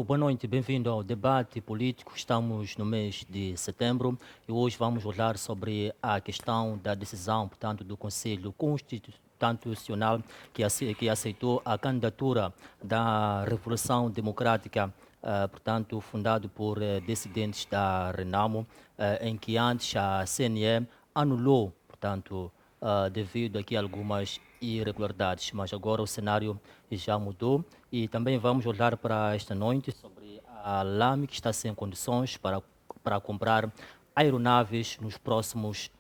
Muito boa noite, bem-vindo ao debate político. Estamos no mês de setembro e hoje vamos falar sobre a questão da decisão, portanto, do Conselho Constitucional que aceitou a candidatura da Revolução Democrática, portanto, fundado por dissidentes da Renamo, em que antes a CNE anulou, portanto, devido aqui a algumas irregularidades, mas agora o cenário já mudou e também vamos olhar para esta noite sobre a Lame que está sem condições para comprar aeronaves nos próximos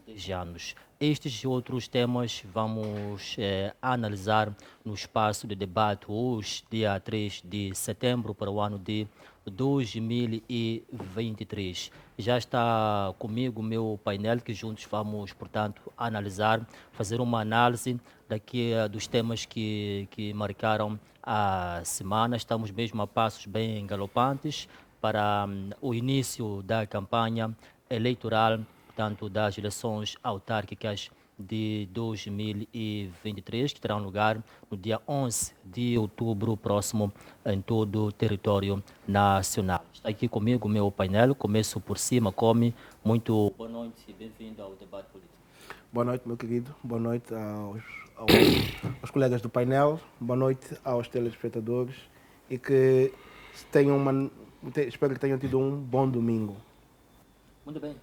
10 anos. Estes e outros temas vamos analisar no espaço de debate hoje, dia 3 de setembro, para o ano de 2023. Já está comigo o meu painel que juntos vamos, portanto, analisar, fazer uma análise daqui dos temas que marcaram a semana. Estamos mesmo a passos bem galopantes para o início da campanha eleitoral, portanto, das eleições autárquicas de 2023, que terão lugar no dia 11 de outubro próximo em todo o território nacional. Está aqui comigo o meu painel, começo por cima, muito boa noite e bem-vindo ao debate político. Boa noite, meu querido, boa noite aos colegas do painel, boa noite aos telespectadores e que espero que tenham tido um bom domingo. Muito bem.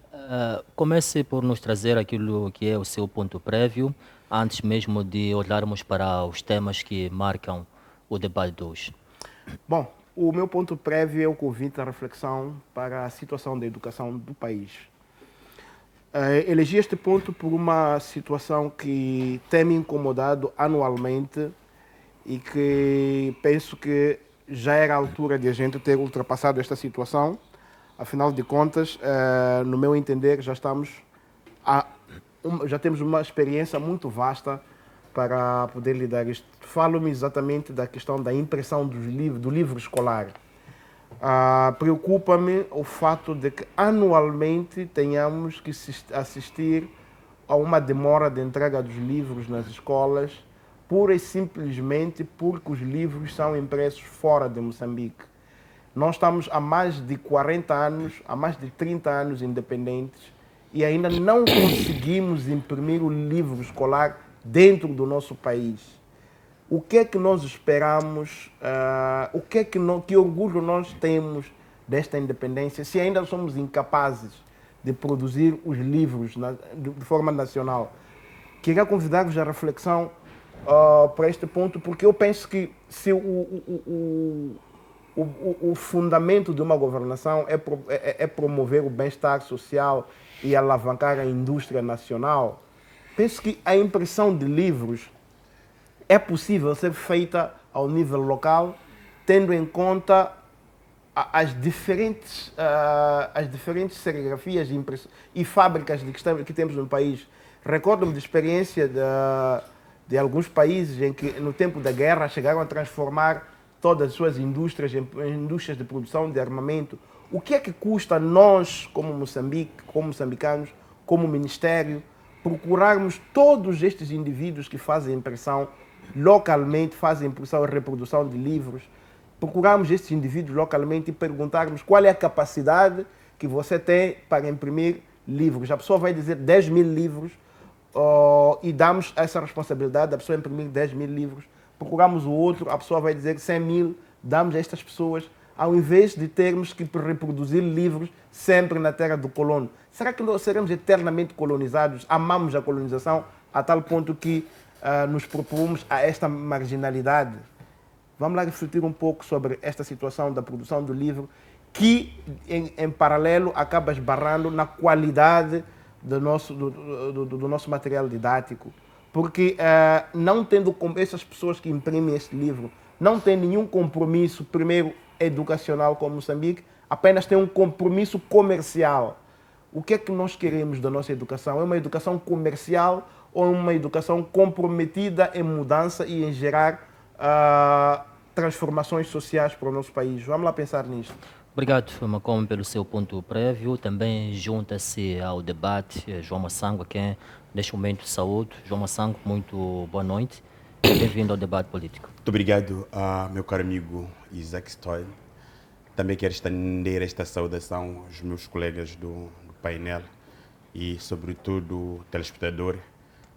Comece por nos trazer aquilo que é o seu ponto prévio, antes mesmo de olharmos para os temas que marcam o debate de hoje. Bom, o meu ponto prévio é o convite à reflexão para a situação da educação do país. Elegi este ponto por uma situação que tem me incomodado anualmente e que penso que já era a altura de a gente ter ultrapassado esta situação. Afinal de contas, no meu entender, já temos uma experiência muito vasta para poder lidar isto. Falo-me exatamente da questão da impressão do livro escolar. Preocupa-me o fato de que anualmente tenhamos que assistir a uma demora de entrega dos livros nas escolas, pura e simplesmente porque os livros são impressos fora de Moçambique. Nós estamos há mais de 40 anos, há mais de 30 anos independentes e ainda não conseguimos imprimir o livro escolar dentro do nosso país. O que é que nós esperamos, que orgulho nós temos desta independência se ainda somos incapazes de produzir os livros de forma nacional? Queria convidar-vos à reflexão para este ponto, porque eu penso que se o fundamento de uma governação é promover o bem-estar social e alavancar a indústria nacional, penso que a impressão de livros é possível ser feita ao nível local, tendo em conta as diferentes serigrafias e fábricas que temos no país. Recordo-me de experiência de alguns países em que, no tempo da guerra, chegaram a transformar todas as suas indústrias em indústrias de produção de armamento. O que é que custa nós, como Moçambique, como moçambicanos, como Ministério, procurarmos todos estes indivíduos que fazem impressão localmente, fazem impressão e reprodução de livros, procurarmos estes indivíduos localmente e perguntarmos qual é a capacidade que você tem para imprimir livros. A pessoa vai dizer 10 mil livros e damos essa responsabilidade da pessoa imprimir 10 mil livros. Procuramos o outro, a pessoa vai dizer 100 mil, damos a estas pessoas, ao invés de termos que reproduzir livros sempre na terra do colono. Será que nós seremos eternamente colonizados? Amamos a colonização a tal ponto que nos propomos a esta marginalidade? Vamos lá refletir um pouco sobre esta situação da produção do livro, que em paralelo acaba esbarrando na qualidade do nosso material didático. Porque não tendo essas pessoas que imprimem este livro, não têm nenhum compromisso, primeiro, educacional com Moçambique, apenas têm um compromisso comercial. O que é que nós queremos da nossa educação? É uma educação comercial ou uma educação comprometida em mudança e em gerar transformações sociais para o nosso país? Vamos lá pensar nisto. Obrigado, Macom, pelo seu ponto prévio. Também junta-se ao debate João Massango, a quem neste momento saúdo. João Massango, muito boa noite. Bem-vindo ao debate político. Muito obrigado, meu caro amigo Isaac Stoll. Também quero estender esta saudação aos meus colegas do painel e, sobretudo, o telespectador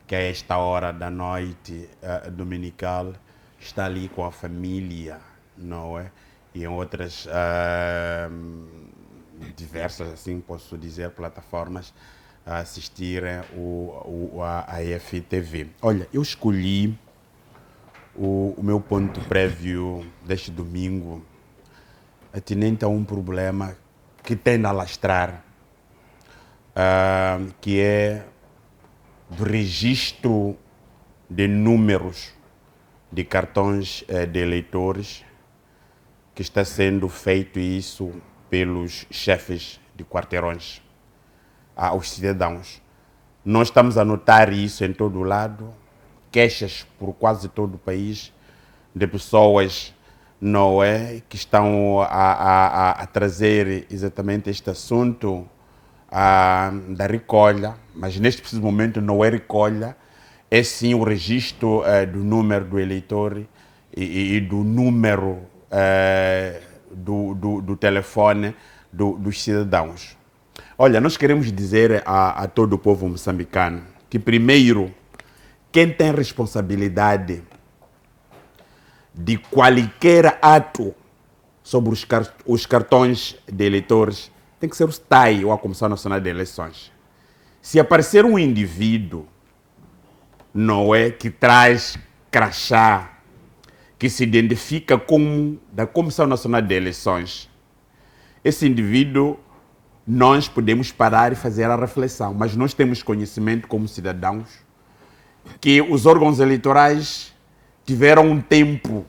que a esta hora da noite dominical está ali com a família, não é? E em outras diversas, assim posso dizer, plataformas a assistirem a FTV. Olha, eu escolhi o meu ponto prévio deste domingo atinente a um problema que tende a alastrar, que é do registro de números de cartões de eleitores, que está sendo feito isso pelos chefes de quarteirões aos cidadãos. Nós estamos a notar isso em todo o lado, queixas por quase todo o país de pessoas, não é, que estão a trazer exatamente este assunto da recolha, mas neste preciso momento não é recolha, é sim o registro do número do eleitor e do número do telefone dos cidadãos. Olha, nós queremos dizer a todo o povo moçambicano que, primeiro, quem tem responsabilidade de qualquer ato sobre os cartões de eleitores tem que ser o STAI, ou a Comissão Nacional de Eleições. Se aparecer um indivíduo, não é, que traz crachá, que se identifica como da Comissão Nacional de Eleições, esse indivíduo, nós podemos parar e fazer a reflexão, mas nós temos conhecimento como cidadãos que os órgãos eleitorais tiveram um tempo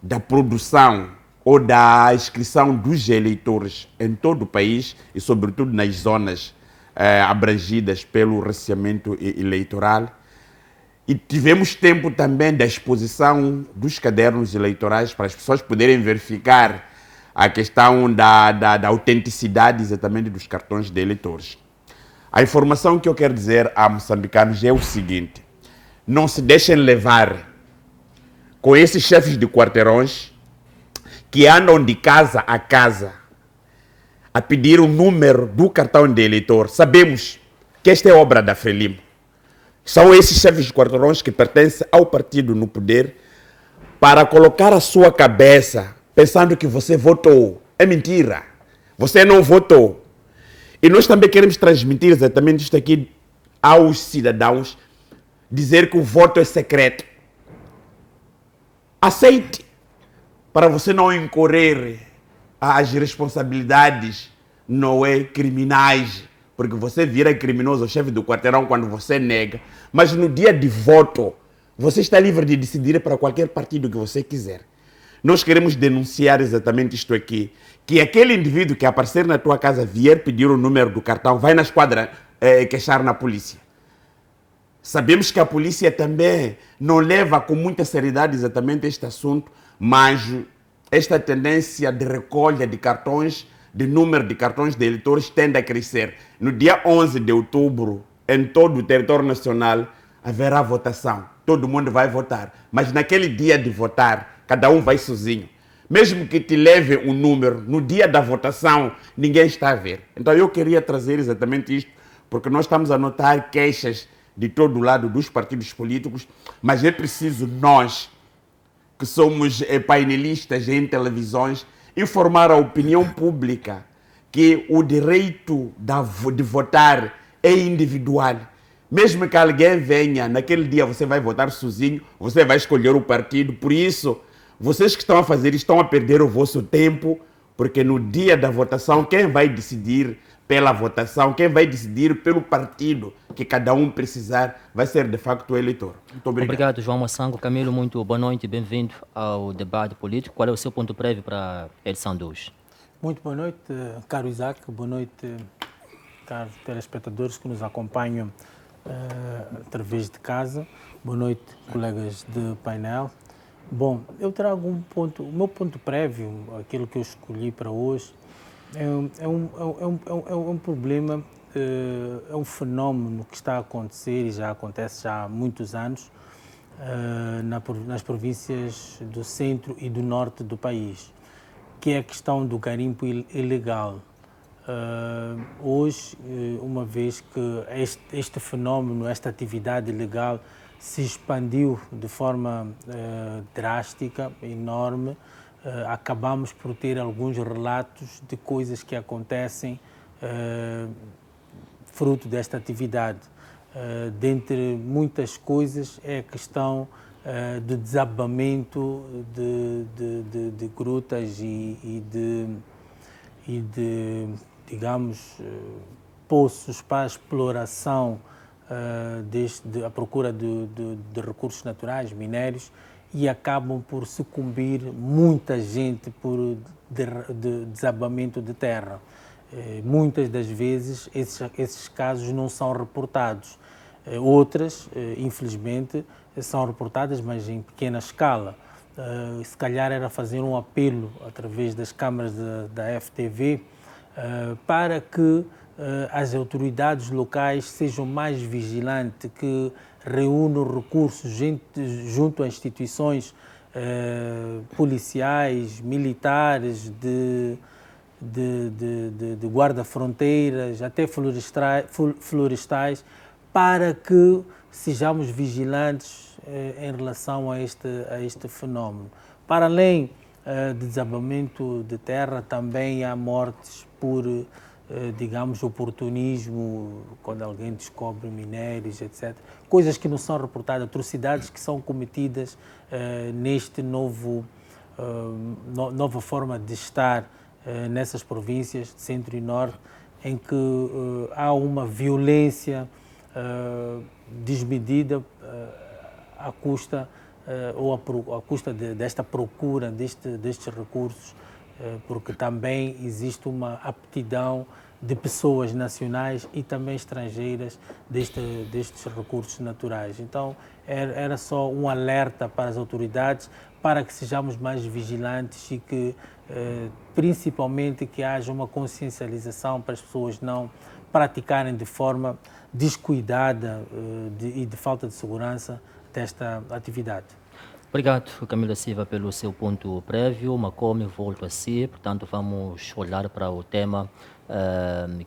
da produção ou da inscrição dos eleitores em todo o país e, sobretudo, nas zonas abrangidas pelo recenseamento eleitoral. E tivemos tempo também da exposição dos cadernos eleitorais para as pessoas poderem verificar a questão da autenticidade exatamente dos cartões de eleitores. A informação que eu quero dizer a moçambicanos é o seguinte: não se deixem levar com esses chefes de quarteirões que andam de casa a casa a pedir o número do cartão de eleitor. Sabemos que esta é obra da Frelimo. São esses chefes de quarteirões que pertencem ao partido no poder para colocar a sua cabeça pensando que você votou. É mentira. Você não votou. E nós também queremos transmitir exatamente isto aqui aos cidadãos, dizer que o voto é secreto. Aceite, para você não incorrer às responsabilidades, não é, criminais, porque você vira criminoso, o chefe do quarteirão, quando você nega. Mas no dia de voto, você está livre de decidir para qualquer partido que você quiser. Nós queremos denunciar exatamente isto aqui, que aquele indivíduo que aparecer na tua casa vier pedir o número do cartão, vai na esquadra queixar na polícia. Sabemos que a polícia também não leva com muita seriedade exatamente este assunto, mas esta tendência de recolha de cartões, de número de cartões de eleitores tende a crescer. No dia 11 de outubro, em todo o território nacional, haverá votação. Todo mundo vai votar. Mas naquele dia de votar, cada um vai sozinho. Mesmo que te leve um número, no dia da votação, ninguém está a ver. Então eu queria trazer exatamente isto, porque nós estamos a notar queixas de todo o lado dos partidos políticos, mas é preciso nós, que somos painelistas em televisões, informar a opinião pública que o direito de votar é individual. Mesmo que alguém venha, naquele dia você vai votar sozinho, você vai escolher o partido. Por isso, vocês que estão a fazer estão a perder o vosso tempo, porque no dia da votação, quem vai decidir pela votação, quem vai decidir pelo partido que cada um precisar, vai ser de facto o eleitor. Muito obrigado. Obrigado, João Massango. Camilo, muito boa noite e bem-vindo ao debate político. Qual é o seu ponto prévio para a edição de hoje? Muito boa noite, caro Isaac. Boa noite, caros telespectadores que nos acompanham através de casa. Boa noite, colegas de painel. Bom, eu trago o meu ponto prévio, aquilo que eu escolhi para hoje, é um problema, é um fenómeno que está a acontecer e já acontece já há muitos anos, nas províncias do centro e do norte do país, que é a questão do garimpo ilegal. Hoje, uma vez que este fenómeno, esta atividade ilegal se expandiu de forma drástica, enorme, acabamos por ter alguns relatos de coisas que acontecem fruto desta atividade. Dentre muitas coisas é a questão do desabamento de grutas e de, digamos, poços para a exploração à procura de recursos naturais, minérios, e acabam por sucumbir muita gente por desabamento de terra. Muitas das vezes esses casos não são reportados. Outras, infelizmente, são reportadas, mas em pequena escala. Se calhar era fazer um apelo através das câmaras da FTV para que as autoridades locais sejam mais vigilantes, que reúnam recursos junto a instituições policiais, militares, de guarda-fronteiras, até florestais, para que sejamos vigilantes em relação a este fenómeno. Para além de desabamento de terra, também há mortes por, digamos, oportunismo, quando alguém descobre minérios, etc. Coisas que não são reportadas, atrocidades que são cometidas neste nova forma de estar nessas províncias, centro e norte, em que há uma violência desmedida à custa desta procura destes recursos, porque também existe uma aptidão de pessoas nacionais e também estrangeiras destes recursos naturais. Então, era só um alerta para as autoridades, para que sejamos mais vigilantes e que, principalmente, que haja uma consciencialização para as pessoas não praticarem de forma descuidada e de falta de segurança desta atividade. Obrigado, Camila Silva, pelo seu ponto prévio. Macome, volto a si. Portanto, vamos olhar para o tema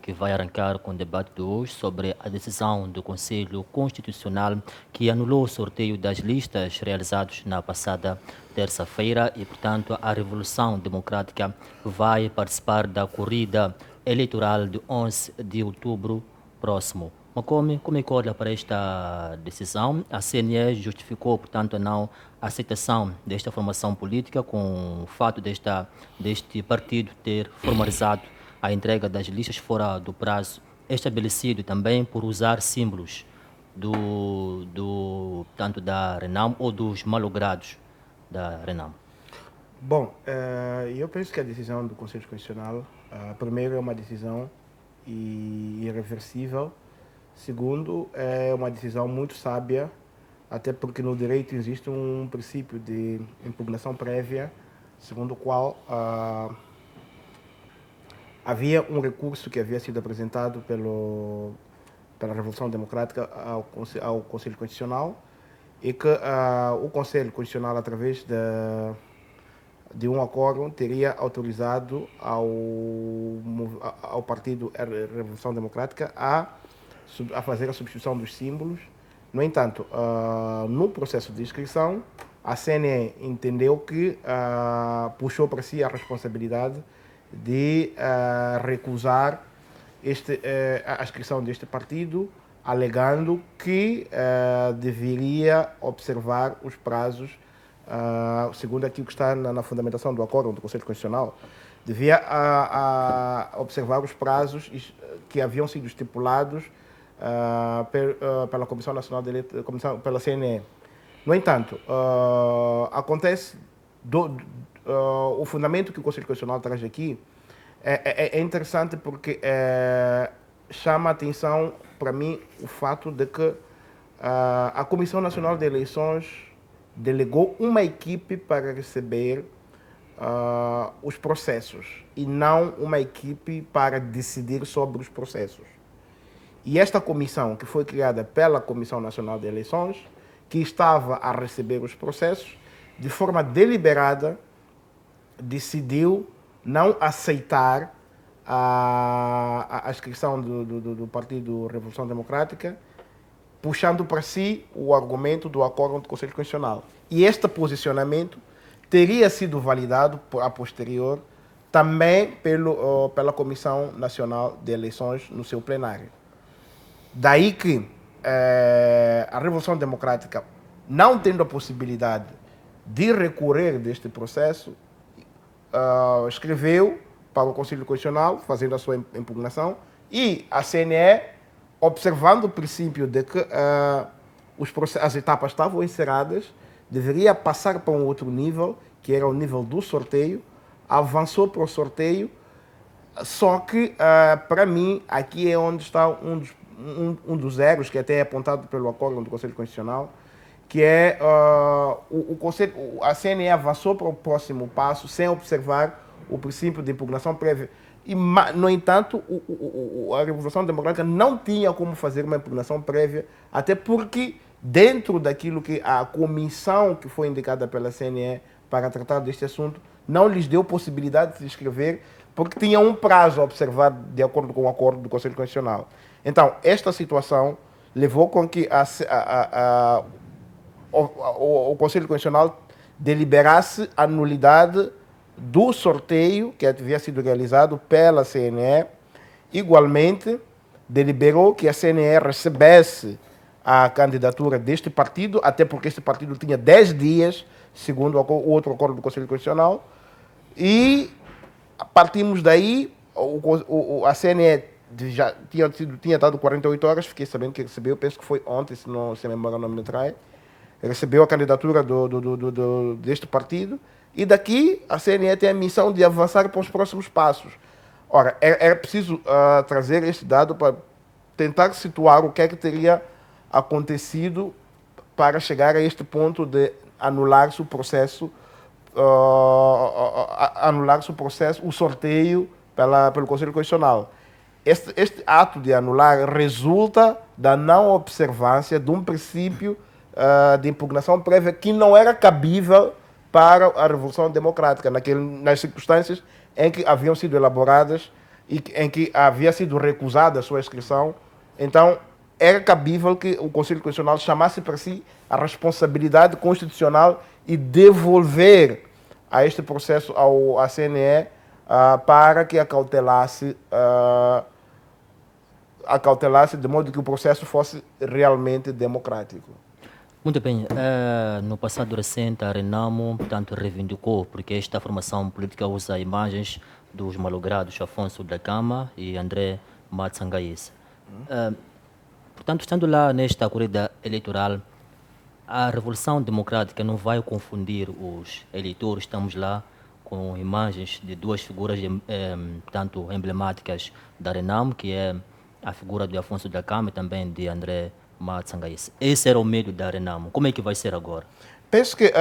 que vai arrancar com o debate de hoje sobre a decisão do Conselho Constitucional que anulou o sorteio das listas realizados na passada terça-feira e, portanto, a Revolução Democrática vai participar da corrida eleitoral de 11 de outubro próximo. Macome, como é que olha para esta decisão? A CNE justificou, portanto, a não aceitação desta formação política com o fato deste partido ter formalizado a entrega das listas fora do prazo estabelecido também por usar símbolos tanto da Renam ou dos malogrados da Renam. Bom, eu penso que a decisão do Conselho Constitucional, primeiro, é uma decisão irreversível. Segundo, é uma decisão muito sábia, até porque no direito existe um princípio de impugnação prévia, segundo o qual havia um recurso que havia sido apresentado pela Revolução Democrática ao Conselho Constitucional e que o Conselho Constitucional, através de um acordo, teria autorizado ao Partido Revolução Democrática a fazer a substituição dos símbolos. No entanto, no processo de inscrição, a CNE entendeu que puxou para si a responsabilidade de recusar a inscrição deste partido, alegando que deveria observar os prazos, segundo aquilo que está na fundamentação do acordo do Conselho Constitucional, devia observar os prazos que haviam sido estipulados pela Comissão Nacional de Eleições, pela CNE. No entanto, acontece o fundamento que o Conselho Constitucional traz aqui é interessante porque chama a atenção para mim o fato de que a Comissão Nacional de Eleições delegou uma equipe para receber os processos e não uma equipe para decidir sobre os processos. E esta comissão, que foi criada pela Comissão Nacional de Eleições, que estava a receber os processos, de forma deliberada, decidiu não aceitar a inscrição do Partido Revolução Democrática, puxando para si o argumento do acordo do Conselho Constitucional. E este posicionamento teria sido validado a posterior também pela Comissão Nacional de Eleições no seu plenário. Daí que a Revolução Democrática, não tendo a possibilidade de recorrer deste processo, escreveu para o Conselho Constitucional, fazendo a sua impugnação, e a CNE, observando o princípio de que as etapas estavam encerradas, deveria passar para um outro nível, que era o nível do sorteio, avançou para o sorteio, só que, para mim, aqui é onde está um dos erros, que até é apontado pelo acordo do Conselho Constitucional, que é a CNE avançou para o próximo passo sem observar o princípio de impugnação prévia. No entanto, a Revolução Democrática não tinha como fazer uma impugnação prévia, até porque, dentro daquilo que a comissão que foi indicada pela CNE para tratar deste assunto, não lhes deu possibilidade de se inscrever, porque tinha um prazo a observar de acordo com o acordo do Conselho Constitucional. Então, esta situação levou com que o Conselho Constitucional deliberasse a nulidade do sorteio que havia sido realizado pela CNE. Igualmente, deliberou que a CNE recebesse a candidatura deste partido, até porque este partido tinha 10 dias, segundo o outro acordo do Conselho Constitucional, e partimos daí. A CNE já tinha dado 48 horas, fiquei sabendo que recebeu, penso que foi ontem, se a memória não me trai, recebeu a candidatura deste partido, e daqui a CNE tem a missão de avançar para os próximos passos. Ora, é preciso trazer este dado para tentar situar o que é que teria acontecido para chegar a este ponto de anular-se o processo, o sorteio pelo Conselho Constitucional. Este ato de anular resulta da não observância de um princípio de impugnação prévia que não era cabível para a Revolução Democrática, nas circunstâncias em que haviam sido elaboradas e em que havia sido recusada a sua inscrição. Então, era cabível que o Conselho Constitucional chamasse para si a responsabilidade constitucional e devolver a este processo à CNE para que acautelasse de modo que o processo fosse realmente democrático. Muito bem. No passado recente, a Renamo, portanto, reivindicou, porque esta formação política usa imagens dos malogrados Afonso da Gama e André Matsangaís. Portanto, estando lá nesta corrida eleitoral, a Revolução Democrática não vai confundir os eleitores. Estamos lá com imagens de duas figuras portanto, emblemáticas da Renamo, que é a figura de Afonso da Gama e também de André Matsangaís. Esse era o medo da Renamo. Como é que vai ser agora? Penso que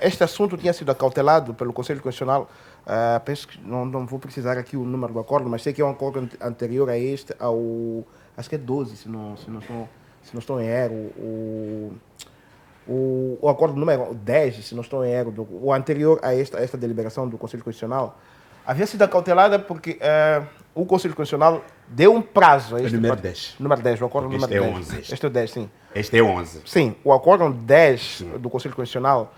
este assunto tinha sido acautelado pelo Conselho Constitucional. Penso que não vou precisar aqui o número do acordo, mas sei que é um acordo anterior a este, acho que é 12, se não estou em erro. O acordo número 10, se não estou em erro, o anterior a esta deliberação do Conselho Constitucional, havia sido acautelada porque o Conselho Constitucional deu um prazo a este número 10. Número 10, o acordo número 10. Este é 11. Este é o 10, sim. Este é 11. Sim, o acordo 10 do Conselho Constitucional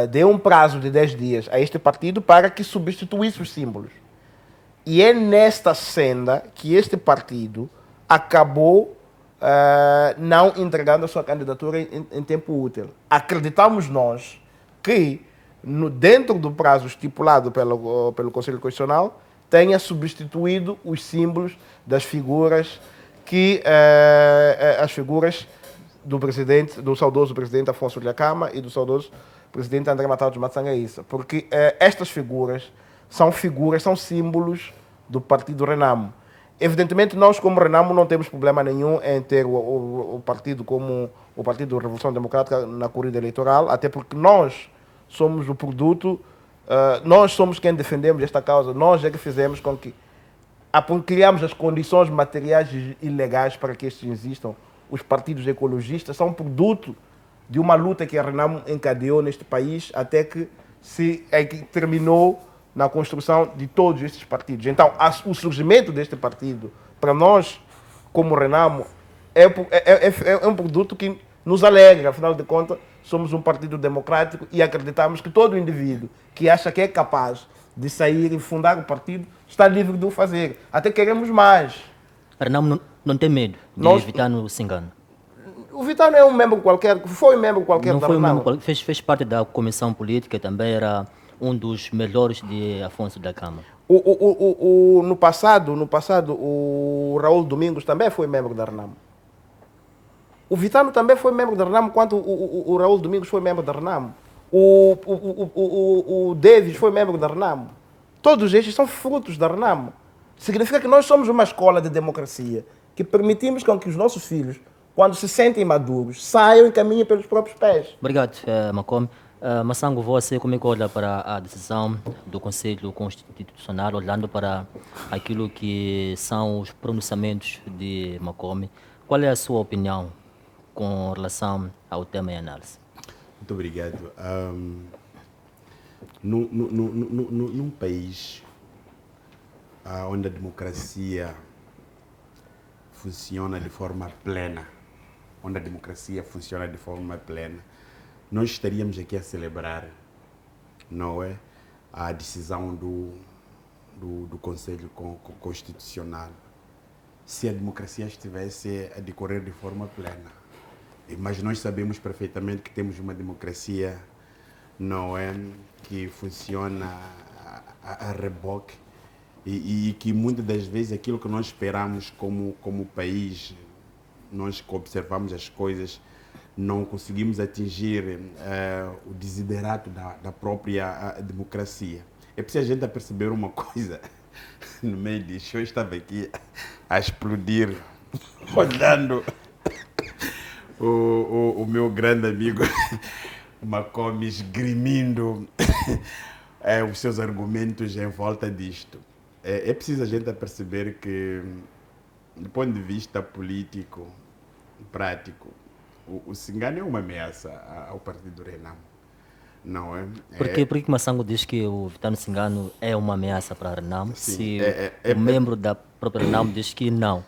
deu um prazo de 10 dias a este partido para que substituísse os símbolos. E é nesta senda que este partido acabou não entregando a sua candidatura em tempo útil. Acreditamos nós que, dentro do prazo estipulado pelo Conselho Constitucional, tenha substituído os símbolos das figuras as figuras do saudoso presidente Afonso da Gama e do saudoso presidente André Matados Matsangaís, porque estas figuras são símbolos do partido Renamo. Evidentemente, nós como Renamo não temos problema nenhum em ter o partido como o Partido da Revolução Democrática na corrida eleitoral, até porque nós somos o produto, nós somos quem defendemos esta causa, nós é que fizemos com que criamos as condições materiais e legais para que estes existam. Os partidos ecologistas são produto de uma luta que a Renamo encadeou neste país até que que terminou na construção de todos estes partidos. Então, o surgimento deste partido, para nós, como Renamo, é um produto que nos alegra. Afinal de contas, somos um partido democrático e acreditamos que todo indivíduo que acha que é capaz de sair e fundar o partido está livre de o fazer. Até queremos mais. A Renamo não tem medo de Nós- Vitano se engano. O Vitano é um membro qualquer, foi um membro qualquer Não da foi um Renamo. membro, fez parte da comissão política, também era um dos melhores de Afonso da Câmara. No passado, o Raul Domingos também foi membro da Renamo. O Vitano também foi membro da Renamo, quanto o Raul Domingos foi membro da Renamo. O Davis foi membro da Renamo. Todos estes são frutos da Renamo. Significa que nós somos uma escola de democracia que permitimos com que os nossos filhos, quando se sentem maduros, saiam e caminhem pelos próprios pés. Obrigado, Macome. Massango, você como é que olha para a decisão do Conselho Constitucional, olhando para aquilo que são os pronunciamentos de Macome? Qual é a sua opinião com relação ao tema em análise? Muito obrigado. Num país onde a democracia funciona de forma plena, nós estaríamos aqui a celebrar, não é, a decisão do Conselho Constitucional, se a democracia estivesse a decorrer de forma plena. Mas nós sabemos perfeitamente que temos uma democracia, não é, que funciona a reboque e que muitas das vezes aquilo que nós esperamos como país, nós que observamos as coisas, não conseguimos atingir o desiderato da própria democracia. É preciso a gente perceber uma coisa no meio disso. Eu estava aqui a explodir, olhando o meu grande amigo Macome esgrimindo os seus argumentos em volta disto. É preciso a gente perceber que, do ponto de vista político, prático, o Cingano é uma ameaça ao partido Renamo, não é? Por que Massango diz que o Vitano Cingano é uma ameaça para a Renamo, Sim, se o membro da própria Renamo diz que não?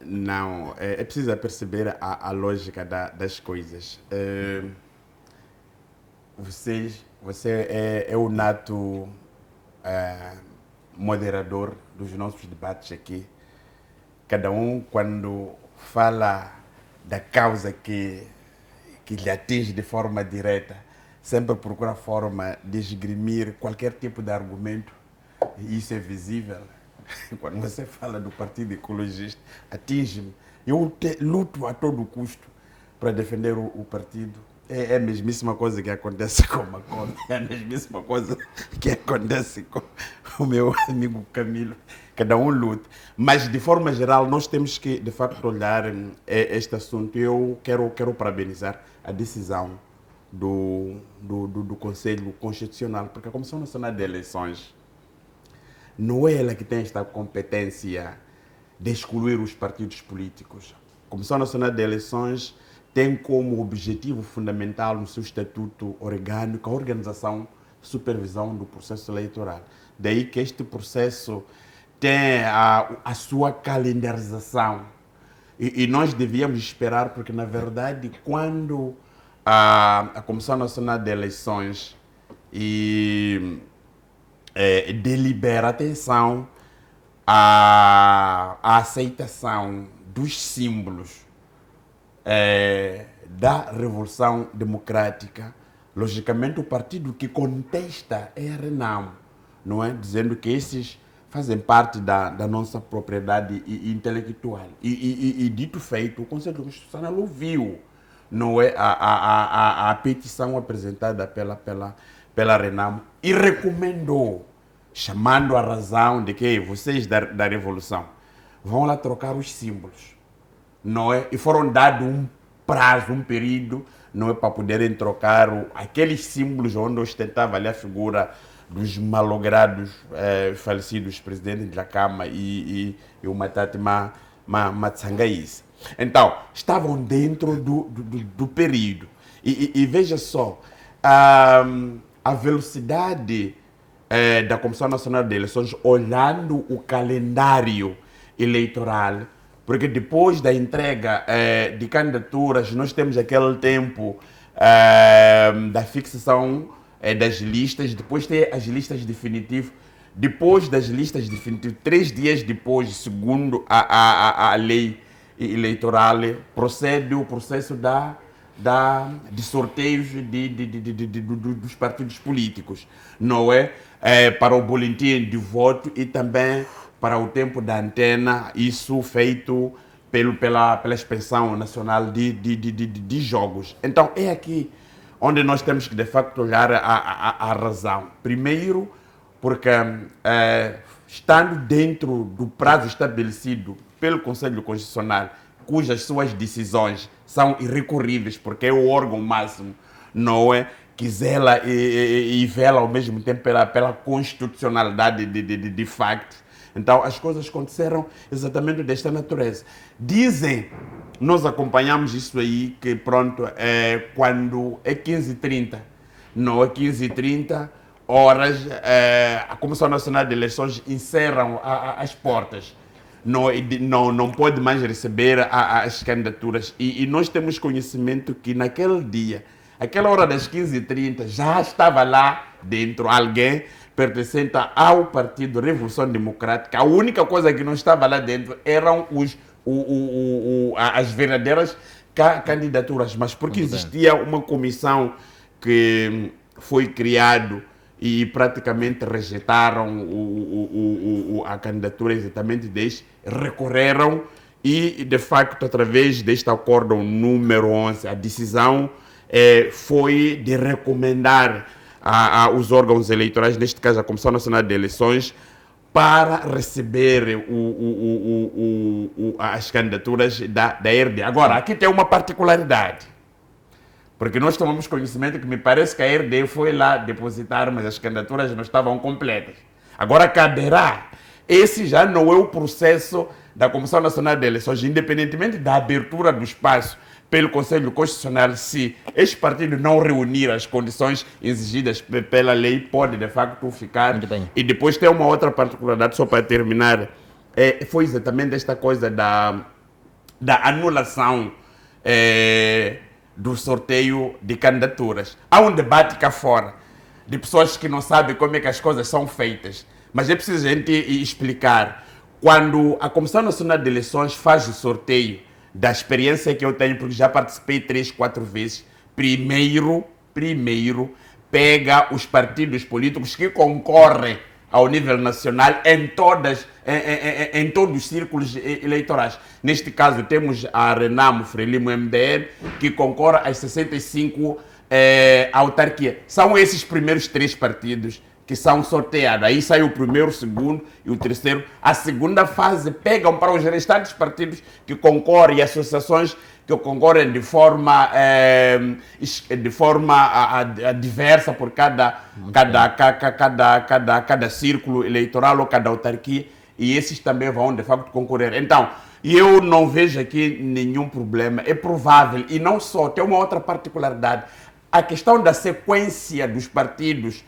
Não, é preciso perceber a lógica das coisas. Você é o nato moderador dos nossos debates aqui. Cada um, quando fala da causa que lhe atinge de forma direta, sempre procura forma de esgrimir qualquer tipo de argumento. E isso é visível. Quando você fala do Partido Ecologista, atinge-me. Eu luto a todo custo para defender o partido. É a mesmíssima coisa que acontece com o Macome, é a mesmíssima coisa que acontece com o meu amigo Camilo. Cada um luta. Mas, de forma geral, nós temos que, de facto, olhar este assunto. Eu quero parabenizar a decisão do Conselho Constitucional, porque a Comissão Nacional de Eleições não é ela que tem esta competência de excluir os partidos políticos. A Comissão Nacional de Eleições tem como objetivo fundamental no seu estatuto orgânico a organização e supervisão do processo eleitoral. Daí que este processo tem a sua calendarização. E nós devíamos esperar, porque, na verdade, quando a Comissão Nacional de Eleições delibera, atenção, a aceitação dos símbolos da Revolução Democrática, logicamente o partido que contesta é a Renamo, não é? Dizendo que esses fazem parte da nossa propriedade intelectual. E dito feito, o Conselho Constitucional ouviu, não é, a petição apresentada pela Renamo e recomendou, chamando a razão de que vocês da Revolução vão lá trocar os símbolos, não é? E foram dados um prazo, um período, não é, para poderem trocar aqueles símbolos onde ostentava ali a figura dos malogrados falecidos presidentes da Câmara e o Matati Matsangaís. Então, estavam dentro do período. E veja só, a velocidade da Comissão Nacional de Eleições, olhando o calendário eleitoral, porque depois da entrega de candidaturas, nós temos aquele tempo da fixação das listas, depois tem as listas definitivas, depois das listas definitivas, 3 dias depois, segundo a lei eleitoral, procede o processo de sorteios dos partidos políticos, não é? Para o boletim de voto e também para o tempo da antena, isso feito pela Inspeção Nacional de Jogos. Então, é aqui onde nós temos que, de facto, olhar a razão. Primeiro, porque estando dentro do prazo estabelecido pelo Conselho Constitucional, cujas suas decisões são irrecorríveis, porque é o órgão máximo, não é? Que zela e vela ao mesmo tempo pela constitucionalidade de factos. Então, as coisas aconteceram exatamente desta natureza. Dizem, nós acompanhamos isso aí, que pronto, quando é 15h30, não é 15h30, horas, a Comissão Nacional de Eleições encerram as portas. Não pode mais receber as candidaturas. E nós temos conhecimento que naquele dia, aquela hora das 15h30, já estava lá dentro alguém pertencente ao Partido Revolução Democrática. A única coisa que não estava lá dentro eram as verdadeiras candidaturas, mas porque existia uma comissão que foi criada e praticamente rejeitaram a candidatura exatamente desde, recorreram e, de facto, através deste acordo número 11, a decisão foi de recomendar os órgãos eleitorais, neste caso a Comissão Nacional de Eleições, para receber as candidaturas da RD. Agora, aqui tem uma particularidade, porque nós tomamos conhecimento que me parece que a RD foi lá depositar, mas as candidaturas não estavam completas. Agora, caberá. Esse já não é o processo da Comissão Nacional de Eleições, independentemente da abertura do espaço pelo Conselho Constitucional, se este partido não reunir as condições exigidas pela lei, pode de facto ficar. Muito bem. E depois tem uma outra particularidade, só para terminar, foi exatamente esta coisa da anulação do sorteio de candidaturas. Há um debate cá fora de pessoas que não sabem como é que as coisas são feitas, mas é preciso a gente explicar. Quando a Comissão Nacional de Eleições faz o sorteio, da experiência que eu tenho, porque já participei 3, 4 vezes, primeiro pega os partidos políticos que concorrem ao nível nacional em todos os círculos eleitorais. Neste caso temos a Renamo Frelimo MDN, que concorre às 65 autarquias. São esses primeiros 3 partidos que são sorteados. Aí sai o primeiro, o segundo e o terceiro. A segunda fase pegam para os restantes partidos que concorrem e associações que concorrem de forma diversa por cada círculo eleitoral ou cada autarquia, e esses também vão de facto concorrer. Então, eu não vejo aqui nenhum problema. É provável, e não só, tem uma outra particularidade. A questão da sequência dos partidos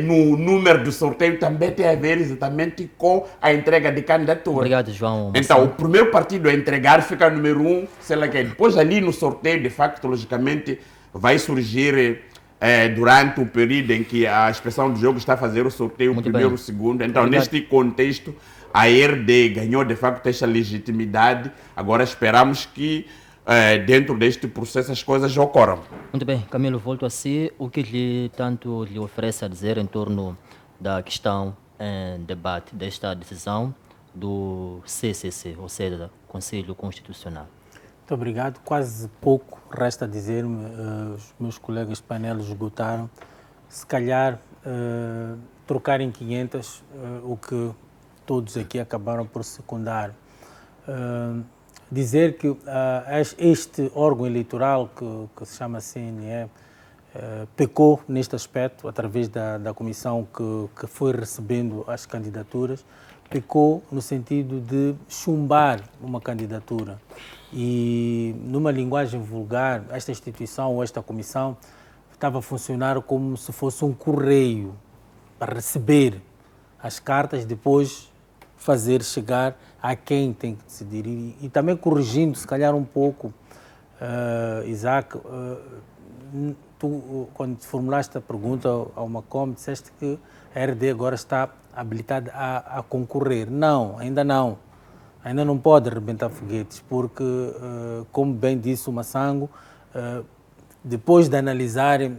no número do sorteio também tem a ver exatamente com a entrega de candidatura. Obrigado, João. Então, o primeiro partido a entregar fica número 1, sei lá quem. Depois ali no sorteio, de facto, logicamente, vai surgir durante o período em que a inspeção do jogo está a fazer o sorteio, o primeiro, o segundo. Então, neste contexto, a RD ganhou, de facto, esta legitimidade. Agora esperamos que dentro deste processo as coisas ocorram. Muito bem, Camilo, volto a si. O que tanto lhe oferece a dizer em torno da questão em debate desta decisão do CCC, ou seja, do Conselho Constitucional? Muito obrigado. Quase pouco resta dizer-me, os meus colegas de painel esgotaram. Se calhar trocar em 500 o que todos aqui acabaram por secundar. Dizer que este órgão eleitoral, que se chama CNE, pecou neste aspecto, através da comissão que foi recebendo as candidaturas, pecou no sentido de chumbar uma candidatura. E, numa linguagem vulgar, esta instituição ou esta comissão estava a funcionar como se fosse um correio para receber as cartas, depois fazer chegar a quem tem que decidir. E também corrigindo, se calhar, um pouco, Isaac, tu, quando formulaste a pergunta ao Macom, disseste que a RD agora está habilitada a concorrer. Não, ainda não. Ainda não pode arrebentar foguetes, porque, como bem disse o Massango, depois de analisarem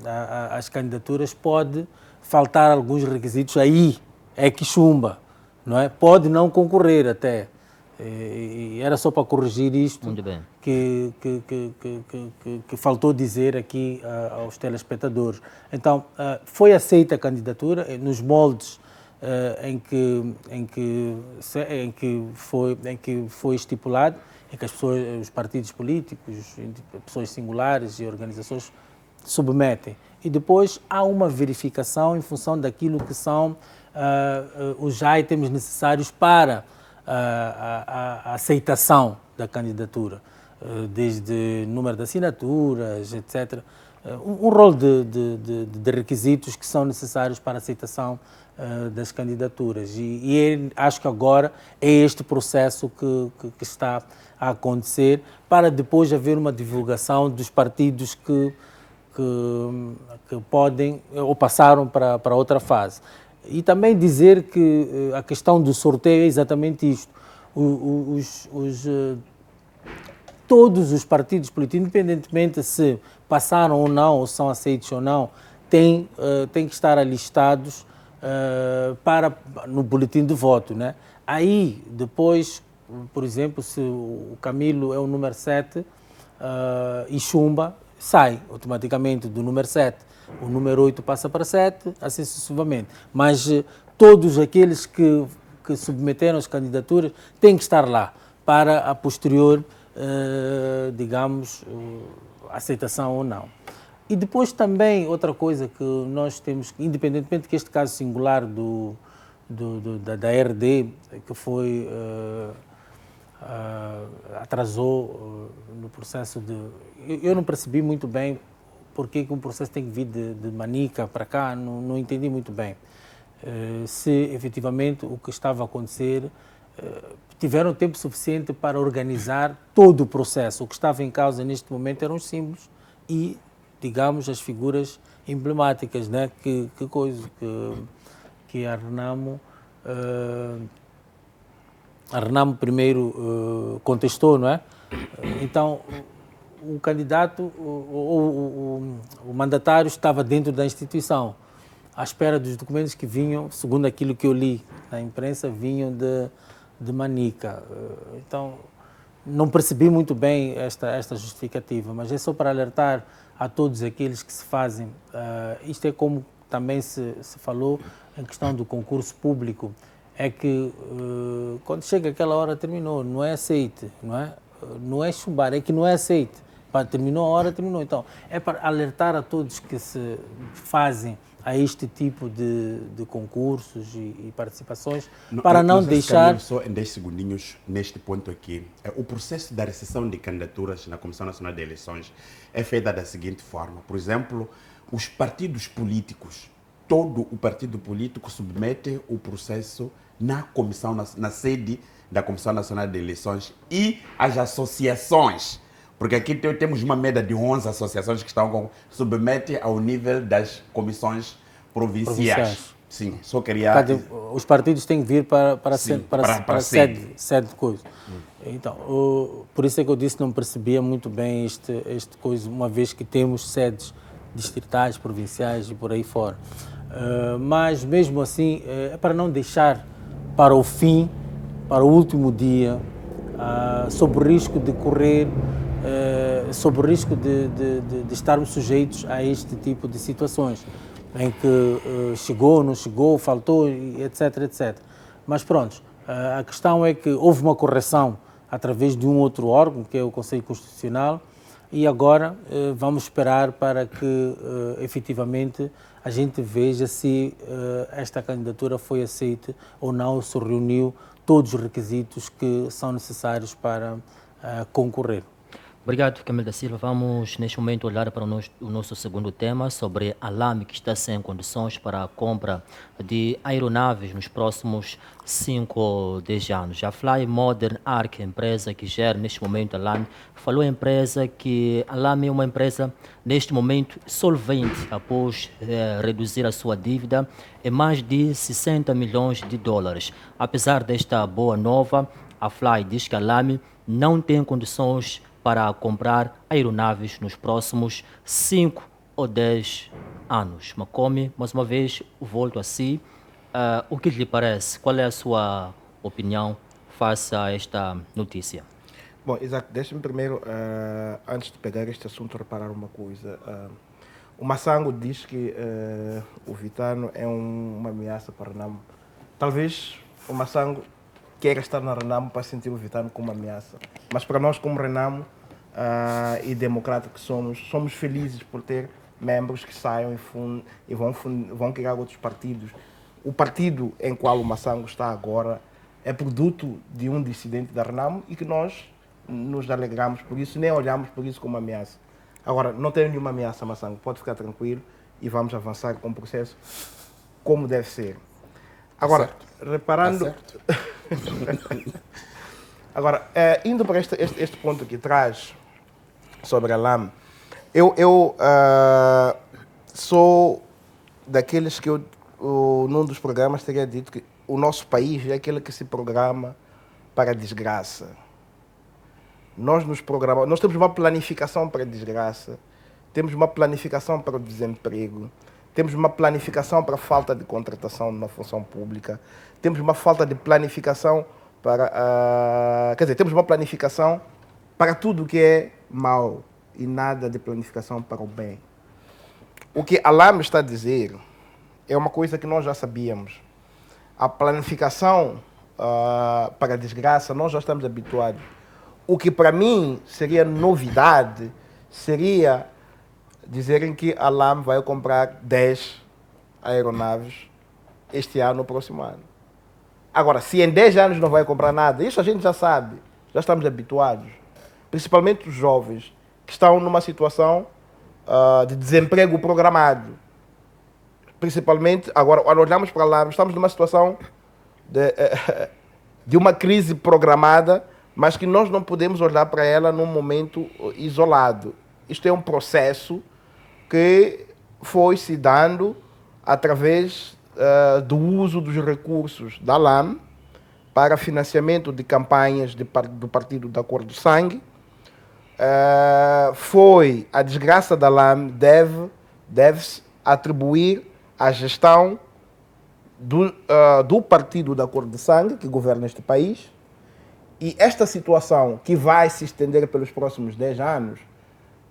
as candidaturas, pode faltar alguns requisitos, aí é que chumba, não é? Pode não concorrer até. E era só para corrigir isto. Muito bem. Que faltou dizer aqui aos telespectadores. Então, foi aceita a candidatura nos moldes em que foi estipulado, em que as pessoas, os partidos políticos, pessoas singulares e organizações submetem. E depois há uma verificação em função daquilo que são os itens necessários para a aceitação da candidatura, desde número de assinaturas, etc. Um rol de requisitos que são necessários para a aceitação das candidaturas. E acho que agora é este processo que está a acontecer, para depois haver uma divulgação dos partidos que podem ou passaram para outra fase. E também dizer que a questão do sorteio é exatamente isto. Todos os partidos políticos, independentemente se passaram ou não, ou são aceitos ou não, têm que estar alistados no boletim de voto, né? Aí, depois, por exemplo, se o Camilo é o número 7 e chumba, sai automaticamente do número 7. O número 8 passa para 7, assim sucessivamente. Mas todos aqueles que submeteram as candidaturas têm que estar lá para a posterior, digamos, aceitação ou não. E depois também outra coisa que nós temos, independentemente que este caso singular da RD, que foi atrasou no processo de... Eu não percebi muito bem porque que um processo tem que vir de Manica para cá, não entendi muito bem. Se efetivamente o que estava a acontecer, tiveram tempo suficiente para organizar todo o processo. O que estava em causa neste momento eram os símbolos e, digamos, as figuras emblemáticas, né? Que a Renamo primeiro contestou, não é? Então, o candidato, o mandatário estava dentro da instituição, à espera dos documentos que vinham, segundo aquilo que eu li na imprensa, vinham de Manica. Então, não percebi muito bem esta justificativa, mas é só para alertar a todos aqueles que se fazem. Isto é como também se falou em questão do concurso público, é que quando chega aquela hora terminou, não é aceite, não é? Não é chumbar, é que não é aceite. Terminou a hora, terminou. Então, é para alertar a todos que se fazem a este tipo de concursos e participações, para não deixar... Só em 10 segundinhos neste ponto aqui. O processo da recepção de candidaturas na Comissão Nacional de Eleições é feita da seguinte forma. Por exemplo, os partidos políticos, todo o partido político submete o processo na comissão, na sede da Comissão Nacional de Eleições, e as associações, porque aqui temos uma média de 11 associações que estão submete ao nível das comissões provinciais. Sim, só queria... Os partidos têm que vir para sede de coisa. Então, por isso é que eu disse que não percebia muito bem este coisa, uma vez que temos sedes distritais, provinciais e por aí fora. Mas mesmo assim, é para não deixar para o fim, para o último dia, sob o risco de correr, sob o risco de estarmos sujeitos a este tipo de situações, em que chegou, não chegou, faltou, etc, etc. Mas pronto, a questão é que houve uma correção através de um outro órgão, que é o Conselho Constitucional, e agora vamos esperar para que efetivamente a gente veja se esta candidatura foi aceita ou não, se reuniu todos os requisitos que são necessários para concorrer. Obrigado, Camilo da Silva. Vamos, neste momento, olhar para o nosso segundo tema sobre a LAM, que está sem condições para a compra de aeronaves nos próximos 5 ou 10 anos. A Fly Modern Arc, empresa que gera neste momento a LAM, falou a empresa que a LAM é uma empresa, neste momento, solvente, após reduzir a sua dívida em mais de 60 milhões de dólares. Apesar desta boa nova, a Fly diz que a LAM não tem condições para comprar aeronaves nos próximos 5 ou 10 anos. Macome, mais uma vez, volto a si. O que lhe parece? Qual é a sua opinião face a esta notícia? Bom, Isaac, deixa-me primeiro, antes de pegar este assunto, reparar uma coisa. O Massango diz que o Vitano é uma ameaça para a Renamo. Talvez o Massango queira estar na Renamo para sentir o Vitano como uma ameaça. Mas para nós, como Renamo e democrata que somos felizes por ter membros que saiam e vão criar outros partidos. O partido em qual o Massango está agora é produto de um dissidente da Renamo e que nós nos alegramos por isso, nem olhamos por isso como ameaça. Agora, não tenho nenhuma ameaça, Massango, pode ficar tranquilo e vamos avançar com o processo como deve ser. Agora, reparando... Agora, indo para este ponto que traz sobre a LAM, eu sou daqueles que num dos programas teria dito que o nosso país é aquele que se programa para a desgraça. Nós temos uma planificação para a desgraça, temos uma planificação para o desemprego, temos uma planificação para a falta de contratação na função pública, temos uma falta de planificação para... temos uma planificação para tudo que é mal e nada de planificação para o bem. O que a LAM está a dizer é uma coisa que nós já sabíamos. A planificação para a desgraça, nós já estamos habituados. O que para mim seria novidade seria dizerem que a LAM vai comprar 10 aeronaves este ano, no próximo ano. Agora, se em 10 anos não vai comprar nada, isso a gente já sabe, já estamos habituados. Principalmente os jovens que estão numa situação de desemprego programado. Principalmente, agora olhamos para lá, estamos numa situação de uma crise programada, mas que nós não podemos olhar para ela num momento isolado. Isto é um processo que foi se dando através do uso dos recursos da LAM para financiamento de campanhas do Partido da Cor do Sangue. Foi a desgraça da LAM deve-se atribuir à gestão do Partido da Cor de Sangue, que governa este país, e esta situação que vai se estender pelos próximos 10 anos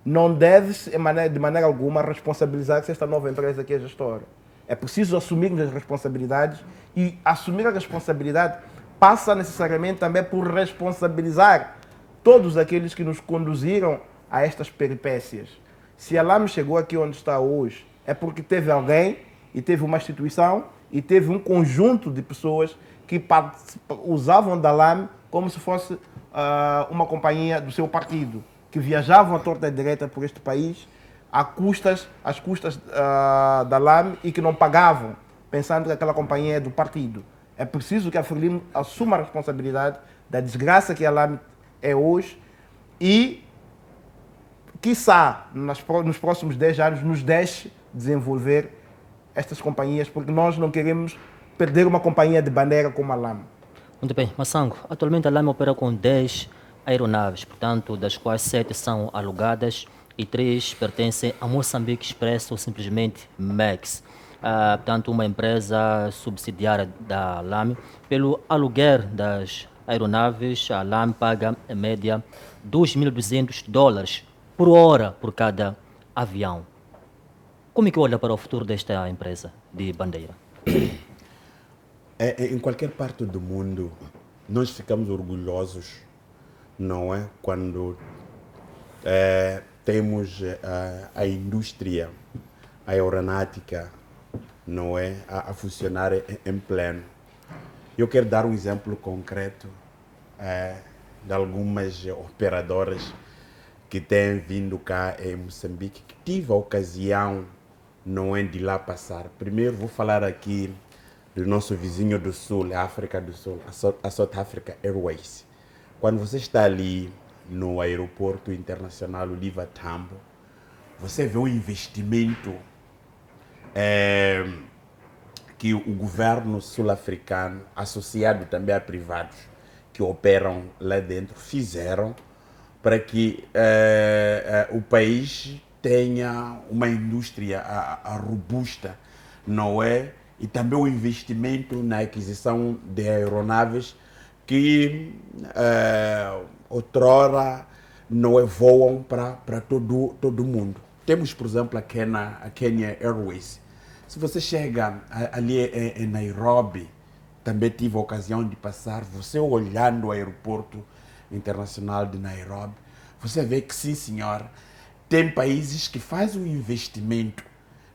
não deve-se, de maneira alguma, responsabilizar-se esta nova empresa que é a gestora. É preciso assumirmos as responsabilidades e assumir a responsabilidade passa necessariamente também por responsabilizar todos aqueles que nos conduziram a estas peripécias. Se a LAM chegou aqui onde está hoje, é porque teve alguém e teve uma instituição e teve um conjunto de pessoas que usavam da LAM como se fosse uma companhia do seu partido, que viajavam à torta e direita por este país às custas da LAM e que não pagavam, pensando que aquela companhia é do partido. É preciso que a Frelimo assuma a responsabilidade da desgraça que a LAM é hoje e, quiçá, nos próximos 10 anos, nos deixe desenvolver estas companhias, porque nós não queremos perder uma companhia de bandeira como a LAM. Muito bem, Massango, atualmente a LAM opera com 10 aeronaves, portanto, das quais 7 são alugadas e 3 pertencem a Moçambique Express ou simplesmente MEX. Portanto, uma empresa subsidiária da LAM. Pelo aluguer das aeronaves, a LAM paga, em média, $2.200 por hora por cada avião. Como é que olha para o futuro desta empresa de bandeira? Em qualquer parte do mundo, nós ficamos orgulhosos, não é? Quando temos a indústria aeronáutica, não é, a funcionar em pleno. Eu quero dar um exemplo concreto de algumas operadoras que têm vindo cá em Moçambique, que tive a ocasião, não é, de lá passar. Primeiro vou falar aqui do nosso vizinho do Sul, a África do Sul, a South Africa Airways. Quando você está ali no aeroporto internacional Oliver Tambo, você vê um investimento que o governo sul-africano, associado também a privados que operam lá dentro, fizeram para que o país tenha uma indústria robusta, não é? E também o investimento na aquisição de aeronaves que outrora não voam para todo mundo. Temos, por exemplo, a Kenya Airways. Se você chega ali em Nairobi, também tive a ocasião de passar, você olhando o aeroporto internacional de Nairobi, você vê que sim, senhor, tem países que fazem um investimento,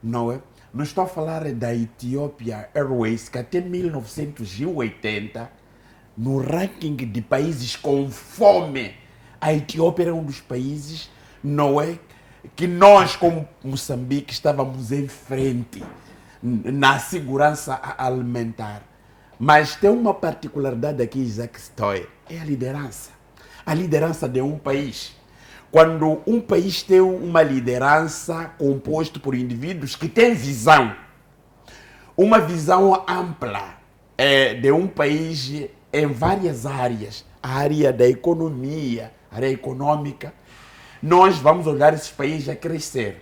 não é? Não estou a falar da Ethiopia Airways, que até 1980, no ranking de países com fome, a Etiópia era um dos países, não é, que nós, como Moçambique, estávamos em frente na segurança alimentar. Mas tem uma particularidade aqui, Isaac Stoy, é a liderança. A liderança de um país. Quando um país tem uma liderança composta por indivíduos que têm visão, uma visão ampla de um país em várias áreas, a área da economia, a área econômica, nós vamos olhar esses países a crescer.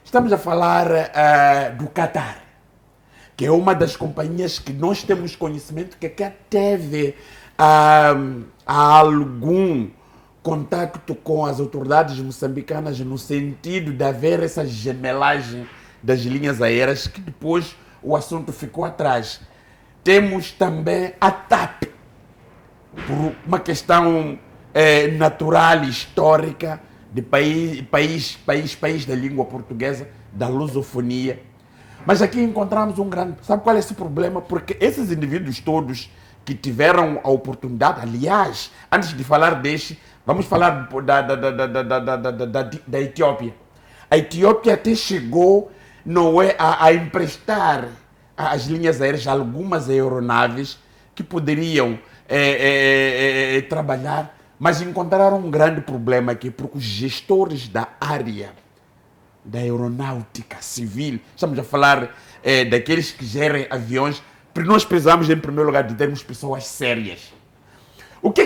Estamos a falar do Qatar, que é uma das companhias que nós temos conhecimento que teve algum contato com as autoridades moçambicanas no sentido de haver essa gemelagem das linhas aéreas, que depois o assunto ficou atrás. Temos também a TAP, por uma questão natural e histórica de país da língua portuguesa, da lusofonia. Mas aqui encontramos um grande... Sabe qual é esse problema? Porque esses indivíduos todos que tiveram a oportunidade, aliás, antes de falar deste, vamos falar da Etiópia. A Etiópia até chegou, não é, a emprestar às linhas aéreas algumas aeronaves que poderiam trabalhar, mas encontraram um grande problema aqui, porque os gestores da área da aeronáutica civil, estamos a falar daqueles que gerem aviões, porque nós precisamos, em primeiro lugar, de termos pessoas sérias. O que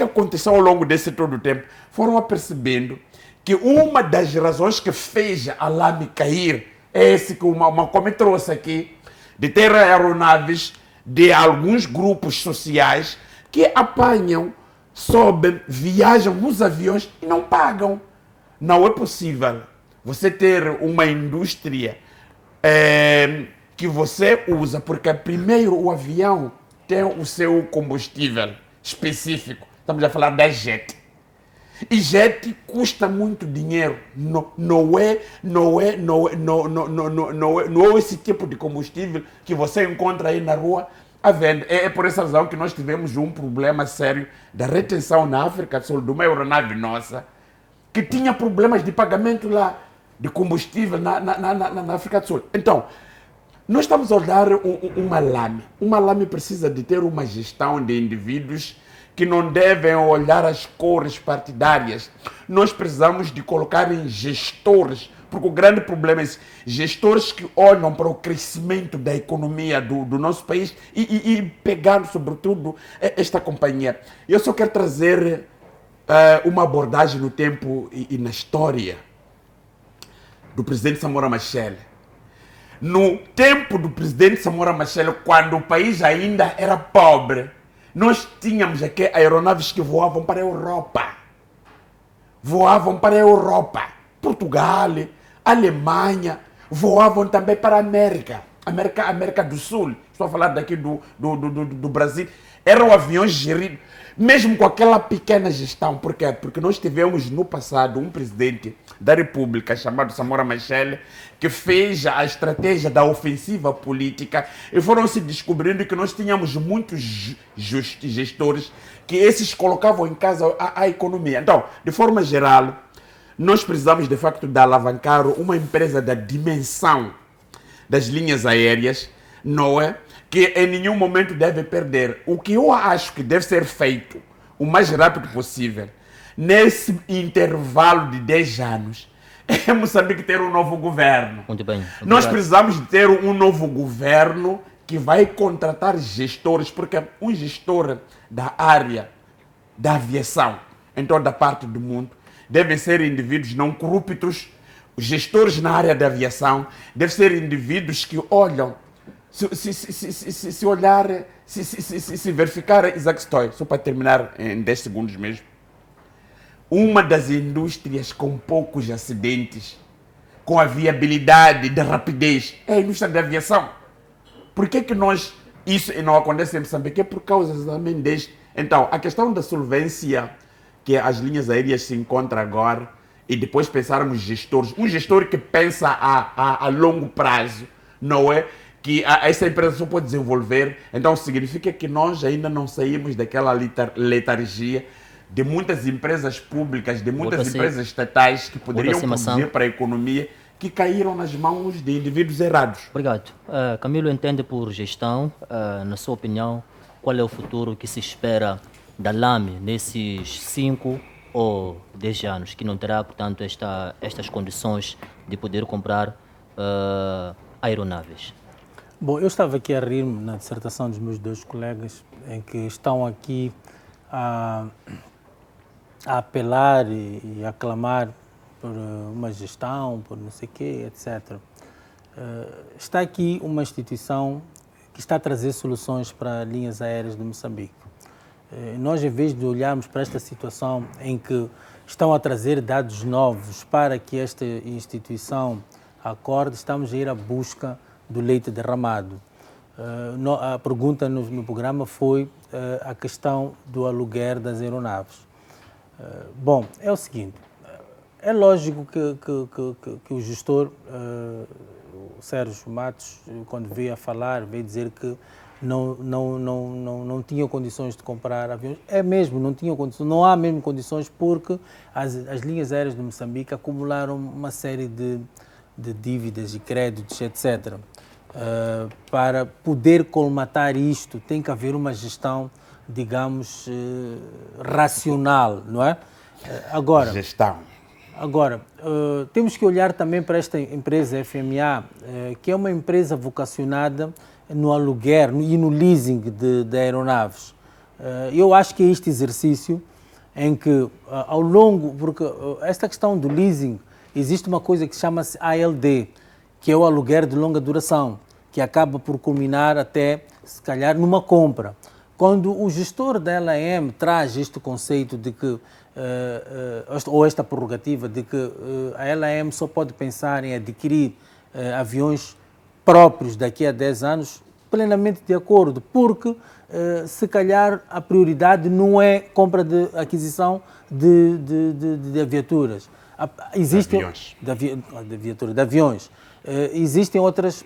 aconteceu ao longo desse todo o tempo? Foram apercebendo que uma das razões que fez a LAME cair é esse que uma como trouxe aqui, de ter aeronaves de alguns grupos sociais que apanham, sobem, viajam nos aviões e não pagam. Não é possível você ter uma indústria que você usa, porque primeiro o avião tem o seu combustível específico. Estamos a falar da jet. E jet custa muito dinheiro. Não é esse tipo de combustível que você encontra aí na rua à venda. É por essa razão que nós tivemos um problema sério da retenção na África do Sul de uma aeronave nossa, que tinha problemas de pagamento lá de combustível na África do Sul. Então, nós estamos a olhar uma LAME. Uma LAME precisa de ter uma gestão de indivíduos que não devem olhar as cores partidárias. Nós precisamos de colocar em gestores, porque o grande problema é esse, gestores que olham para o crescimento da economia do nosso país e pegando, sobretudo, esta companhia. Eu só quero trazer uma abordagem no tempo e na história do presidente Samora Machel. No tempo do presidente Samora Machel, quando o país ainda era pobre, nós tínhamos aqui aeronaves que voavam para a Europa. Portugal, Alemanha, voavam também para a América. América do Sul, estou a falar daqui do Brasil, eram aviões geridos, mesmo com aquela pequena gestão. Por quê? Porque nós tivemos no passado um presidente da República chamado Samora Machel, que fez a estratégia da ofensiva política e foram se descobrindo que nós tínhamos muitos gestores que esses colocavam em casa a economia. Então, de forma geral, nós precisamos de facto de alavancar uma empresa da dimensão das linhas aéreas, não é? Que em nenhum momento deve perder. O que eu acho que deve ser feito o mais rápido possível, nesse intervalo de 10 anos, é Moçambique ter um novo governo. Muito bem. Nós precisamos de ter um novo governo que vai contratar gestores, porque um gestor da área da aviação em toda parte do mundo devem ser indivíduos não corruptos. Os gestores na área da aviação devem ser indivíduos que olham, se olhar, se verificar, Isaac Stoy, só para terminar em 10 segundos mesmo, uma das indústrias com poucos acidentes, com a viabilidade de rapidez, é a indústria da aviação. Por que nós, isso não acontece em Moçambique? É por causa também deste. Então, a questão da solvência que as linhas aéreas se encontram agora, e depois pensarmos gestores, um gestor que pensa a longo prazo, não é? Que essa empresa só pode desenvolver, então significa que nós ainda não saímos daquela letargia de muitas empresas públicas, de muitas empresas estatais que poderiam produzir para a economia, que caíram nas mãos de indivíduos errados. Obrigado. Camilo entende por gestão, na sua opinião, qual é o futuro que se espera da LAME nesses 5 ou 10 anos, que não terá, portanto, estas condições de poder comprar aeronaves? Bom, eu estava aqui a rir-me na dissertação dos meus 2 colegas, em que estão aqui a apelar e a clamar por uma gestão, por não sei o quê, etc. Está aqui uma instituição que está a trazer soluções para linhas aéreas de Moçambique. Nós, em vez de olharmos para esta situação em que estão a trazer dados novos para que esta instituição acorde, estamos a ir à busca do leite derramado. A pergunta no programa foi a questão do aluguer das aeronaves. Bom, é o seguinte, é lógico que o gestor, o Sérgio Matos, quando veio a falar, veio dizer que não tinha condições de comprar aviões. É mesmo, não tinha condições, não há mesmo condições, porque as linhas aéreas de Moçambique acumularam uma série de dívidas e créditos, etc. Para poder colmatar isto, tem que haver uma gestão, digamos, racional, não é? Agora, temos que olhar também para esta empresa FMA, que é uma empresa vocacionada no aluguer e no leasing de aeronaves. Eu acho que é este exercício em que, ao longo, porque esta questão do leasing, existe uma coisa que chama-se ALD, que é o aluguer de longa duração, que acaba por culminar até, se calhar, numa compra. Quando o gestor da LAM traz este conceito de que, ou esta prerrogativa de que a LAM só pode pensar em adquirir aviões próprios daqui a 10 anos, plenamente de acordo, porque se calhar a prioridade não é compra de aquisição de aviaturas. Existem de aviões. Existem outras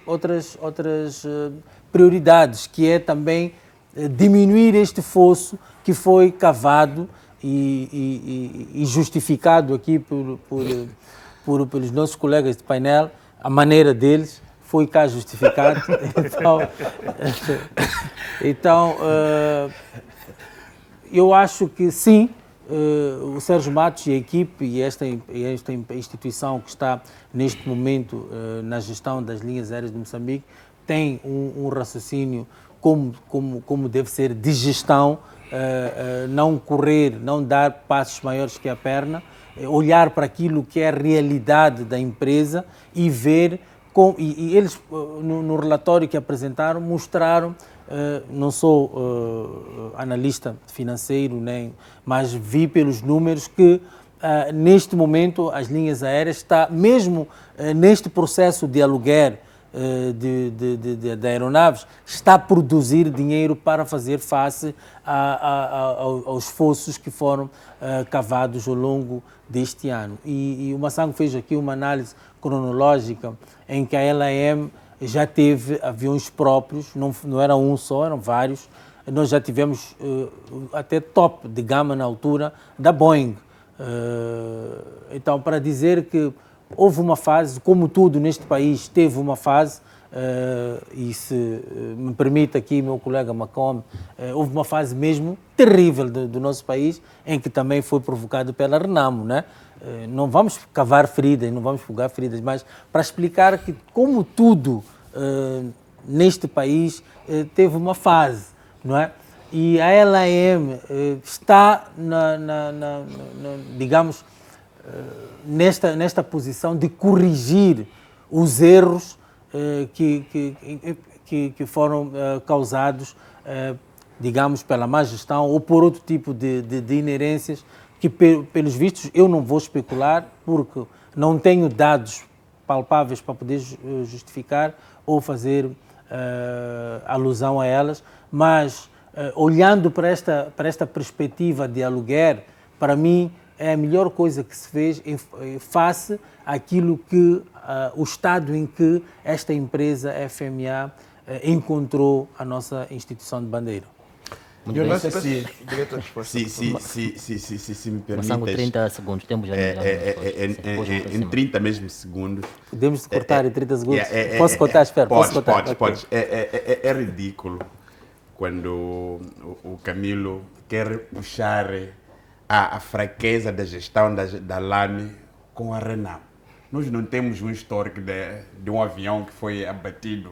prioridades, que é também diminuir este fosso que foi cavado e justificado aqui pelos nossos colegas de painel, a maneira deles foi cá justificado. Então, eu acho que sim, o Sérgio Matos e a equipe e esta instituição que está neste momento na gestão das linhas aéreas de Moçambique tem um raciocínio como deve ser de gestão, não correr, não dar passos maiores que a perna, olhar para aquilo que é a realidade da empresa e ver e eles no relatório que apresentaram mostraram, não sou analista financeiro, mas vi pelos números que neste momento as linhas aéreas está mesmo neste processo de aluguer de aeronaves está a produzir dinheiro para fazer face aos fossos que foram cavados ao longo deste ano. E o Massango fez aqui uma análise cronológica em que a LAM já teve aviões próprios, não era um só, eram vários. Nós já tivemos até top de gama na altura da Boeing. Então, para dizer que houve uma fase, como tudo neste país teve uma fase, e se me permite aqui meu colega Macomb, houve uma fase mesmo terrível do nosso país, em que também foi provocado pela Renamo, né? Não vamos cavar feridas, não vamos fugar feridas, mas para explicar que como tudo neste país teve uma fase, não é? E a LAM está, digamos, nesta posição de corrigir os erros que foram causados, digamos, pela má gestão ou por outro tipo de inerências que, pelos vistos, eu não vou especular porque não tenho dados palpáveis para poder justificar ou fazer alusão a elas, mas olhando para esta perspectiva de aluguer, para mim é a melhor coisa que se fez face àquilo que o estado em que esta empresa FMA encontrou a nossa instituição de bandeira. Muito bem. Direito à resposta. Se me Massango, permites, 30 segundos. Temos já. em 30 mesmo segundos. Podemos cortar em 30 segundos? Posso cortar? Espera, posso cortar? Pode. É ridículo quando o Camilo quer puxar a fraqueza da gestão da LAM com a Renamo. Nós não temos um histórico de um avião que foi abatido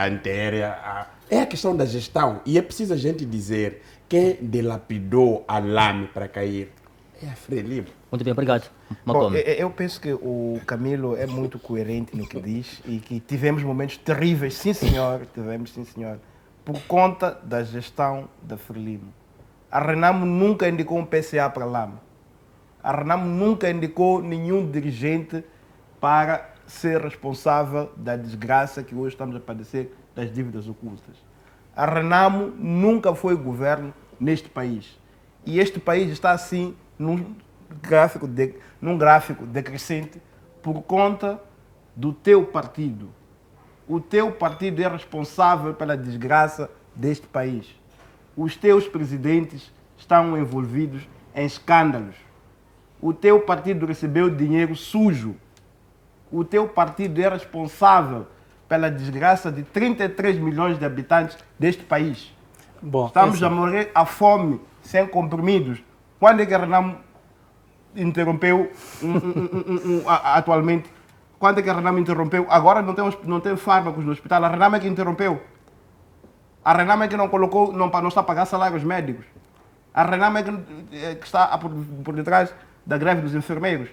antiaérea. É a questão da gestão. E é preciso a gente dizer quem dilapidou a LAM para cair é a Frelimo. Muito bem, obrigado. Bom, eu penso que o Camilo é muito coerente no que diz e que tivemos momentos terríveis, sim senhor, por conta da gestão da Frelimo. A Renamo nunca indicou um PCA para a LAM. A Renamo nunca indicou nenhum dirigente para ser responsável da desgraça que hoje estamos a padecer das dívidas ocultas. A Renamo nunca foi governo neste país. E este país está assim num gráfico decrescente por conta do teu partido. O teu partido é responsável pela desgraça deste país. Os teus presidentes estão envolvidos em escândalos. O teu partido recebeu dinheiro sujo. O teu partido é responsável pela desgraça de 33 milhões de habitantes deste país. Bom, estamos a morrer à fome, sem comprimidos. Quando é que a Renamo interrompeu atualmente? Quando é que a Renamo interrompeu? Agora não tem fármacos no hospital. A Renamo é que interrompeu. A Renamo é que não colocou, não está a pagar salários médicos. A Renamo é que está por detrás da greve dos enfermeiros.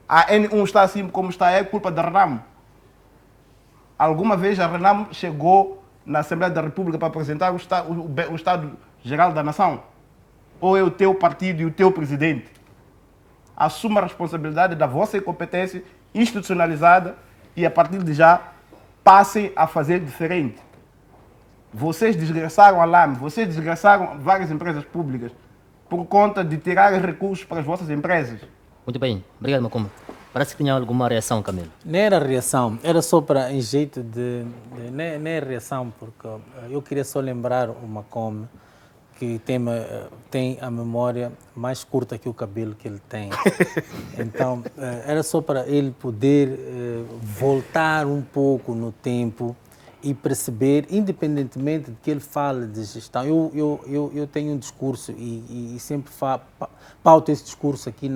A N1 está assim como está, é culpa da Renamo. Alguma vez a Renamo chegou na Assembleia da República para apresentar o Estado-Geral da Nação? Ou é o teu partido e o teu presidente? Assuma a responsabilidade da vossa incompetência institucionalizada e a partir de já passem a fazer diferente. Vocês desgraçaram a LAM, vocês desgraçaram várias empresas públicas por conta de tirar recursos para as vossas empresas. Muito bem, obrigado, Macomb. Parece que tinha alguma reação, Camilo. Nem era reação, era só para em jeito nem é reação, porque eu queria só lembrar o Macomb que tem a memória mais curta que o cabelo que ele tem. Então, era só para ele poder voltar um pouco no tempo e perceber, independentemente de que ele fale de gestão. Eu tenho um discurso e sempre pauto esse discurso aqui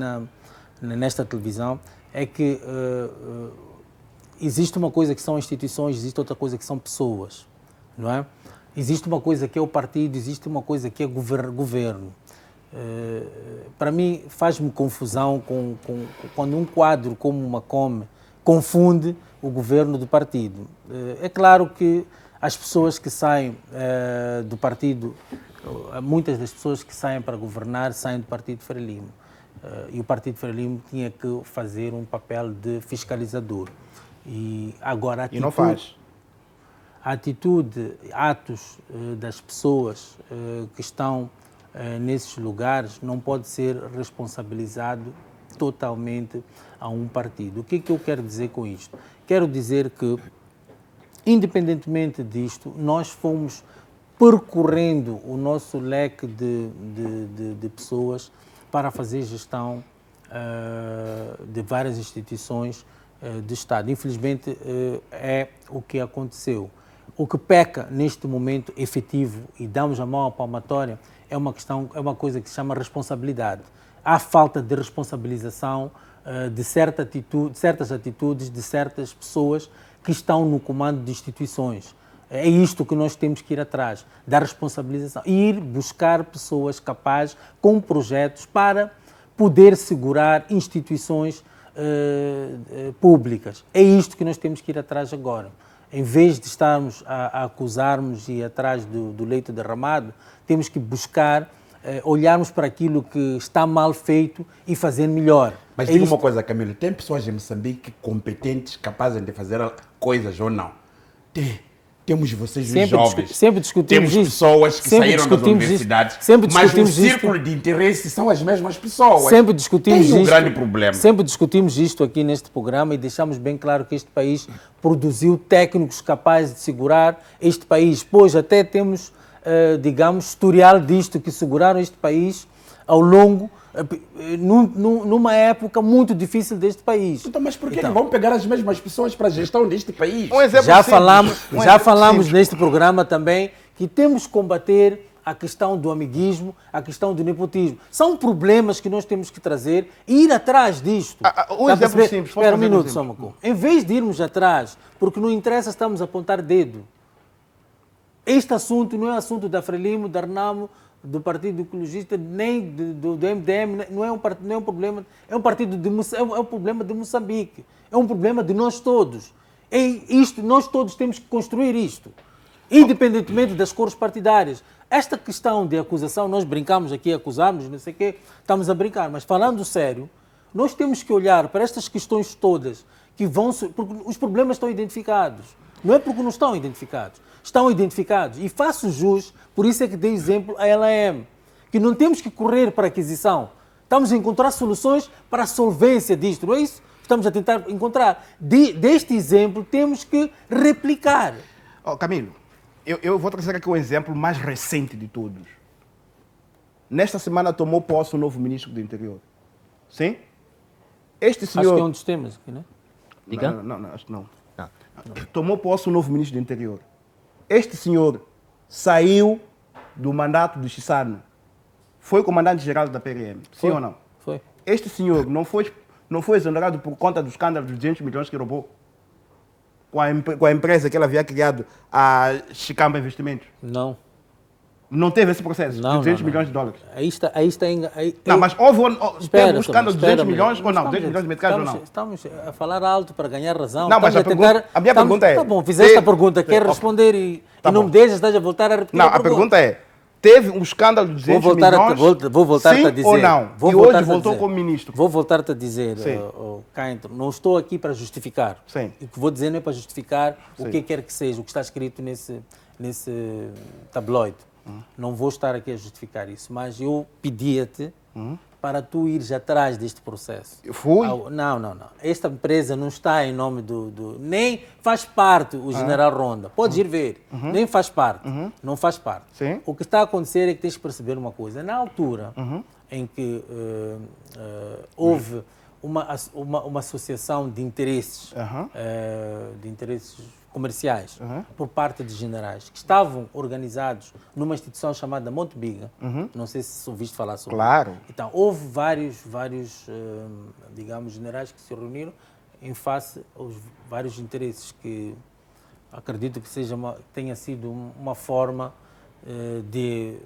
nesta televisão, é que existe uma coisa que são instituições, existe outra coisa que são pessoas, não é? Existe uma coisa que é o partido, existe uma coisa que é governo. Para mim, faz-me confusão quando um quadro como uma Macomb confunde o governo do partido. É claro que as pessoas que saem do partido, muitas das pessoas que saem para governar, saem do partido Frelimo. E o partido Frelimo tinha que fazer um papel de fiscalizador. E agora E não faz. a atitude, atos das pessoas que estão nesses lugares não pode ser responsabilizado totalmente a um partido. O que é que eu quero dizer com isto? Quero dizer que, independentemente disto, nós fomos percorrendo o nosso leque de pessoas para fazer gestão de várias instituições de Estado. Infelizmente, é o que aconteceu. O que peca neste momento efetivo, e damos a mão à palmatória, é uma coisa que se chama responsabilidade. Há falta de responsabilização de certas atitudes de certas pessoas que estão no comando de instituições. É isto que nós temos que ir atrás, da responsabilização. Ir buscar pessoas capazes, com projetos, para poder segurar instituições públicas. É isto que nós temos que ir atrás agora. Em vez de estarmos a acusarmos e ir atrás do leite derramado, temos que buscar, olharmos para aquilo que está mal feito e fazer melhor. Mas diga uma coisa, Camilo, tem pessoas em Moçambique competentes, capazes de fazer coisas ou não? Temos vocês, os jovens. Sempre discutimos Temos pessoas que saíram das universidades, mas o círculo de interesse são as mesmas pessoas. Sempre discutimos Tem um grande problema. Sempre discutimos isto aqui neste programa e deixamos bem claro que este país produziu técnicos capazes de segurar este país, pois até temos, digamos, historial disto, que seguraram este país ao longo, numa época muito difícil deste país. Então, mas por que não vão pegar as mesmas pessoas para a gestão deste país? Um exemplo Já simples. falamos neste programa também que temos que combater a questão do amiguismo, a questão do nepotismo. São problemas que nós temos que trazer e ir atrás disto. Um exemplo simples. Espera um minuto, Somaco. Em vez de irmos atrás, porque não interessa, estamos a apontar dedo. Este assunto não é assunto da Frelimo, da Renamo, do Partido Ecologista, nem do MDM, não é um problema, é um problema de Moçambique, é um problema de nós todos. É isto, nós todos temos que construir isto, independentemente das cores partidárias. Esta questão de acusação, nós brincamos aqui, acusamos, não sei o quê, estamos a brincar, mas falando sério, nós temos que olhar para estas questões todas, porque os problemas estão identificados, não é porque não estão identificados. Estão identificados. E faço jus, por isso é que dei exemplo a LAM, que não temos que correr para a aquisição. Estamos a encontrar soluções para a solvência disto, não é isso? Estamos a tentar encontrar. Deste exemplo, temos que replicar. Camilo, eu vou trazer aqui um exemplo mais recente de todos. Nesta semana tomou posse o novo ministro do Interior. Sim? Este senhor... Acho que é um dos temas aqui, né? Diga? Não, acho que não. Tomou posse o novo ministro do Interior. Este senhor saiu do mandato do Chissano. Foi comandante-geral da PRM. Sim ou não? Foi. Este senhor não foi exonerado por conta do escândalo dos 200 milhões que roubou com a empresa que ele havia criado, a Chicamba Investimentos? Não. Não teve esse processo de 200 milhões de dólares? Aí está. Não, mas teve um escândalo de 200 milhões ou não? 200 milhões de meticais ou não? Estamos a falar alto para ganhar razão. Não, mas a minha pergunta é... Tá bom, fizeste a pergunta, quer responder e não me deixas, estás a voltar a repetir Não, a pergunta é, teve um escândalo de 200 milhões, vou voltar-te a dizer. Ou não? E hoje voltou como ministro. Vou voltar-te a dizer, Caintro, não estou aqui para justificar. Sim. O que vou dizer não é para justificar Sim. o que quer que seja, o que está escrito nesse tabloide. Não vou estar aqui a justificar isso, mas eu pedia-te para tu ires atrás deste processo. Eu fui? Não. Esta empresa não está em nome nem faz parte o General Ronda. Podes ir ver. Nem faz parte. Não faz parte. Sim. O que está a acontecer é que tens que perceber uma coisa. Na altura em que houve uma associação de interesses, comerciais por parte de generais que estavam organizados numa instituição chamada Montebiga. Não sei se ouviste falar sobre isso. Claro. Então, houve vários digamos, generais que se reuniram em face aos vários interesses que acredito que tenha sido uma forma de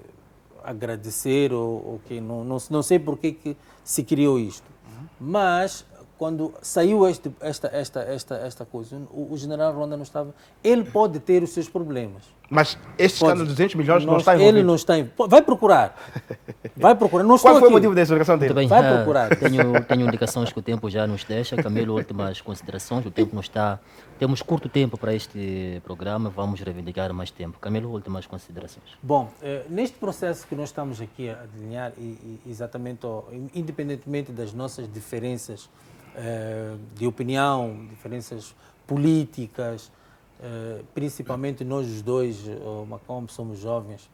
agradecer ou que não sei por que se criou isto. Mas quando saiu esta coisa, o general Ronda não estava... Ele pode ter os seus problemas. Mas este Pode. escândalo de 200 milhões não está Ele envolvido. não está envolvido. Vai procurar. Vai procurar. Não Qual estou foi o aqui. motivo da exoneração Muito dele? bem, Vai procurar. tenho indicações que o tempo já nos deixa. Camilo, últimas considerações. O tempo não está. Temos curto tempo para este programa, vamos reivindicar mais tempo. Camilo, últimas considerações. Bom, neste processo que nós estamos aqui a delinear, exatamente, independentemente das nossas diferenças de opinião, diferenças políticas, principalmente nós os dois, o Macomb, somos jovens,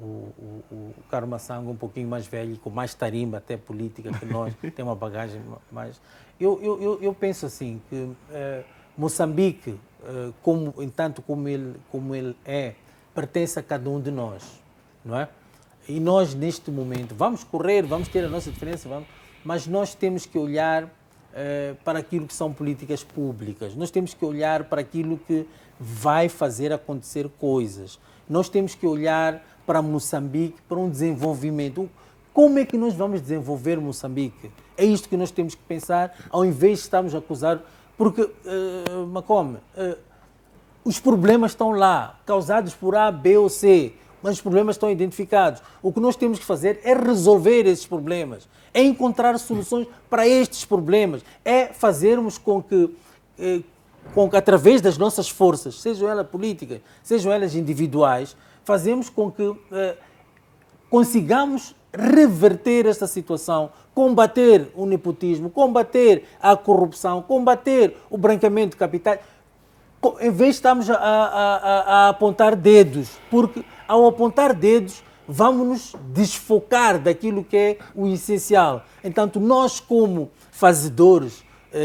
o Carlos Massango um pouquinho mais velho, com mais tarimba até política que nós, tem uma bagagem mais... Eu penso assim, que Moçambique, como ele é, pertence a cada um de nós, não é? E nós, neste momento, vamos correr, vamos ter a nossa diferença, mas nós temos que olhar para aquilo que são políticas públicas, nós temos que olhar para aquilo que vai fazer acontecer coisas, nós temos que olhar para Moçambique, para um desenvolvimento. Como é que nós vamos desenvolver Moçambique? É isto que nós temos que pensar, ao invés de estarmos a acusar, porque, Macomb, os problemas estão lá, causados por A, B ou C, mas os problemas estão identificados. O que nós temos que fazer é resolver esses problemas, é encontrar soluções para estes problemas, é fazermos com que através das nossas forças, sejam elas políticas, sejam elas individuais, fazemos com que consigamos reverter esta situação, combater o nepotismo, combater a corrupção, combater o branqueamento de capitais, em vez de estarmos a apontar dedos, porque ao apontar dedos vamos nos desfocar daquilo que é o essencial. Então, nós como fazedores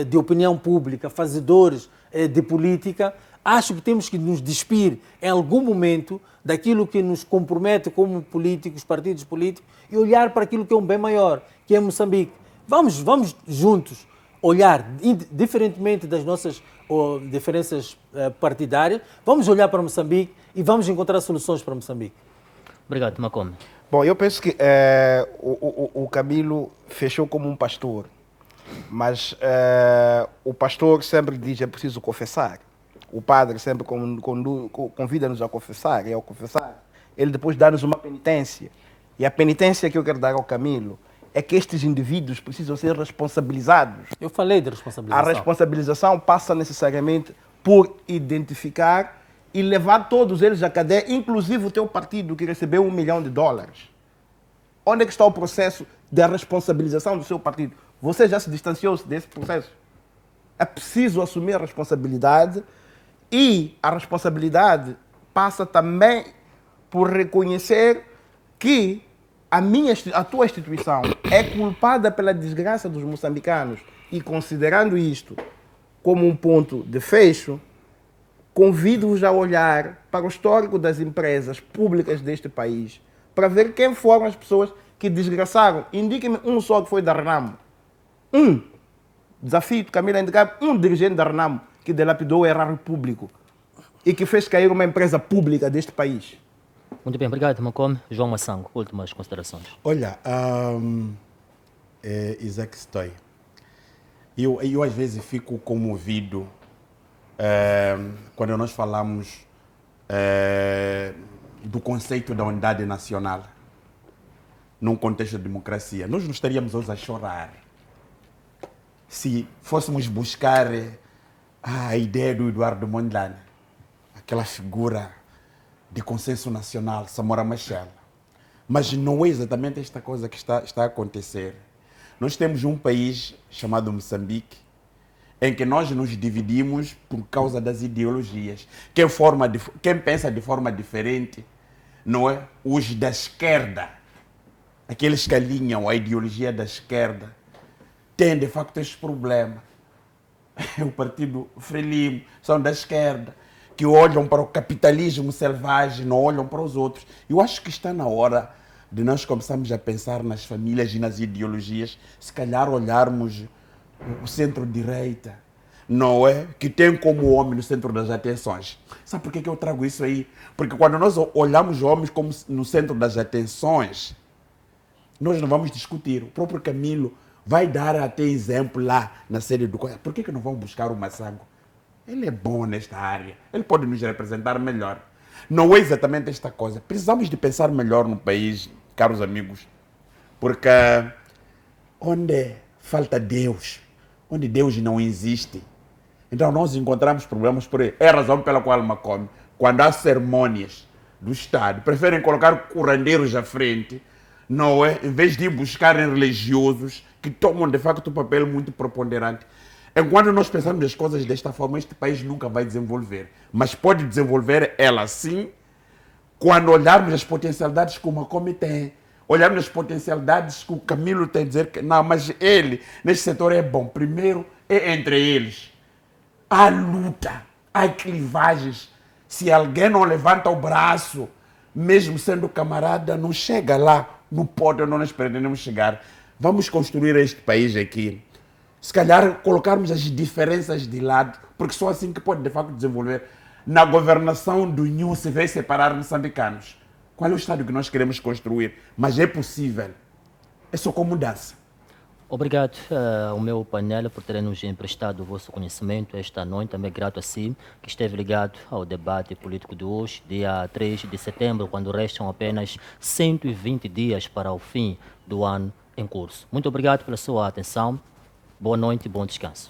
de opinião pública, fazedores de política, acho que temos que nos despir em algum momento daquilo que nos compromete como políticos, partidos políticos, e olhar para aquilo que é um bem maior, que é Moçambique. Vamos juntos olhar, diferentemente das nossas diferenças partidárias, vamos olhar para Moçambique e vamos encontrar soluções para Moçambique. Obrigado, Macomb. Bom, eu penso que o Camilo fechou como um pastor, mas o pastor sempre diz é preciso confessar. O padre sempre convida-nos a confessar, e ao confessar, ele depois dá-nos uma penitência. E a penitência que eu quero dar ao Camilo é que estes indivíduos precisam ser responsabilizados. Eu falei de responsabilização. A responsabilização passa necessariamente por identificar e levar todos eles à cadeia, inclusive o teu partido que recebeu $1 milhão. Onde é que está o processo da responsabilização do seu partido? Você já se distanciou desse processo? É preciso assumir a responsabilidade, e a responsabilidade passa também por reconhecer que a tua instituição é culpada pela desgraça dos moçambicanos, e considerando isto como um ponto de fecho, convido-vos a olhar para o histórico das empresas públicas deste país para ver quem foram as pessoas que desgraçaram. Indique-me um só que foi da Renamo. Desafio de Camilo a indicar um dirigente da Renamo que dilapidou o erário público e que fez cair uma empresa pública deste país. Muito bem, obrigado, Macomb. João Massango, últimas considerações. Olha, Isaac Stoy, eu às vezes fico comovido quando nós falamos do conceito da unidade nacional num contexto de democracia. Nós não estaríamos hoje a chorar se fôssemos buscar a ideia do Eduardo Mondlane, aquela figura de consenso nacional, Samora Machel. Mas não é exatamente esta coisa que está a acontecer. Nós temos um país chamado Moçambique, em que nós nos dividimos por causa das ideologias. Quem pensa de forma diferente, não é? Os da esquerda, aqueles que alinham a ideologia da esquerda, têm de facto este problema. O partido Frelimo são da esquerda, que olham para o capitalismo selvagem, não olham para os outros. Eu acho que está na hora de nós começarmos a pensar nas famílias e nas ideologias, se calhar olharmos o centro-direita, não é? Que tem como homem no centro das atenções. Sabe por que eu trago isso aí? Porque quando nós olhamos homens como no centro das atenções, nós não vamos discutir. O próprio Camilo vai dar até exemplo lá na série do... Por que não vão buscar o Massango? Ele é bom nesta área. Ele pode nos representar melhor. Não é exatamente esta coisa. Precisamos de pensar melhor no país, caros amigos. Porque onde falta Deus, onde Deus não existe, então nós encontramos problemas por aí. É a razão pela qual Macome, quando há cerimônias do Estado, preferem colocar curandeiros à frente, não é? Em vez de buscarem religiosos que tomam de facto um papel muito preponderante. Enquanto nós pensamos as coisas desta forma, este país nunca vai desenvolver. Mas pode desenvolver ela sim, quando olharmos as potencialidades que o Macome tem, olharmos as potencialidades que o Camilo tem a dizer que não, mas ele, neste setor é bom. Primeiro, é entre eles. Há luta, há clivagens. Se alguém não levanta o braço, mesmo sendo camarada, não chega lá no pódio onde nós pretendemos chegar. Vamos construir este país aqui. Se calhar colocarmos as diferenças de lado, porque só assim que pode de facto desenvolver. Na governação do NU se vai separar moçambicanos. Qual é o Estado que nós queremos construir? Mas é possível. É só com mudança. Obrigado ao meu painel por terem nos emprestado o vosso conhecimento esta noite. Também grato a si, que esteve ligado ao debate político de hoje, dia 3 de setembro, quando restam apenas 120 dias para o fim do ano em curso. Muito obrigado pela sua atenção. Boa noite e bom descanso.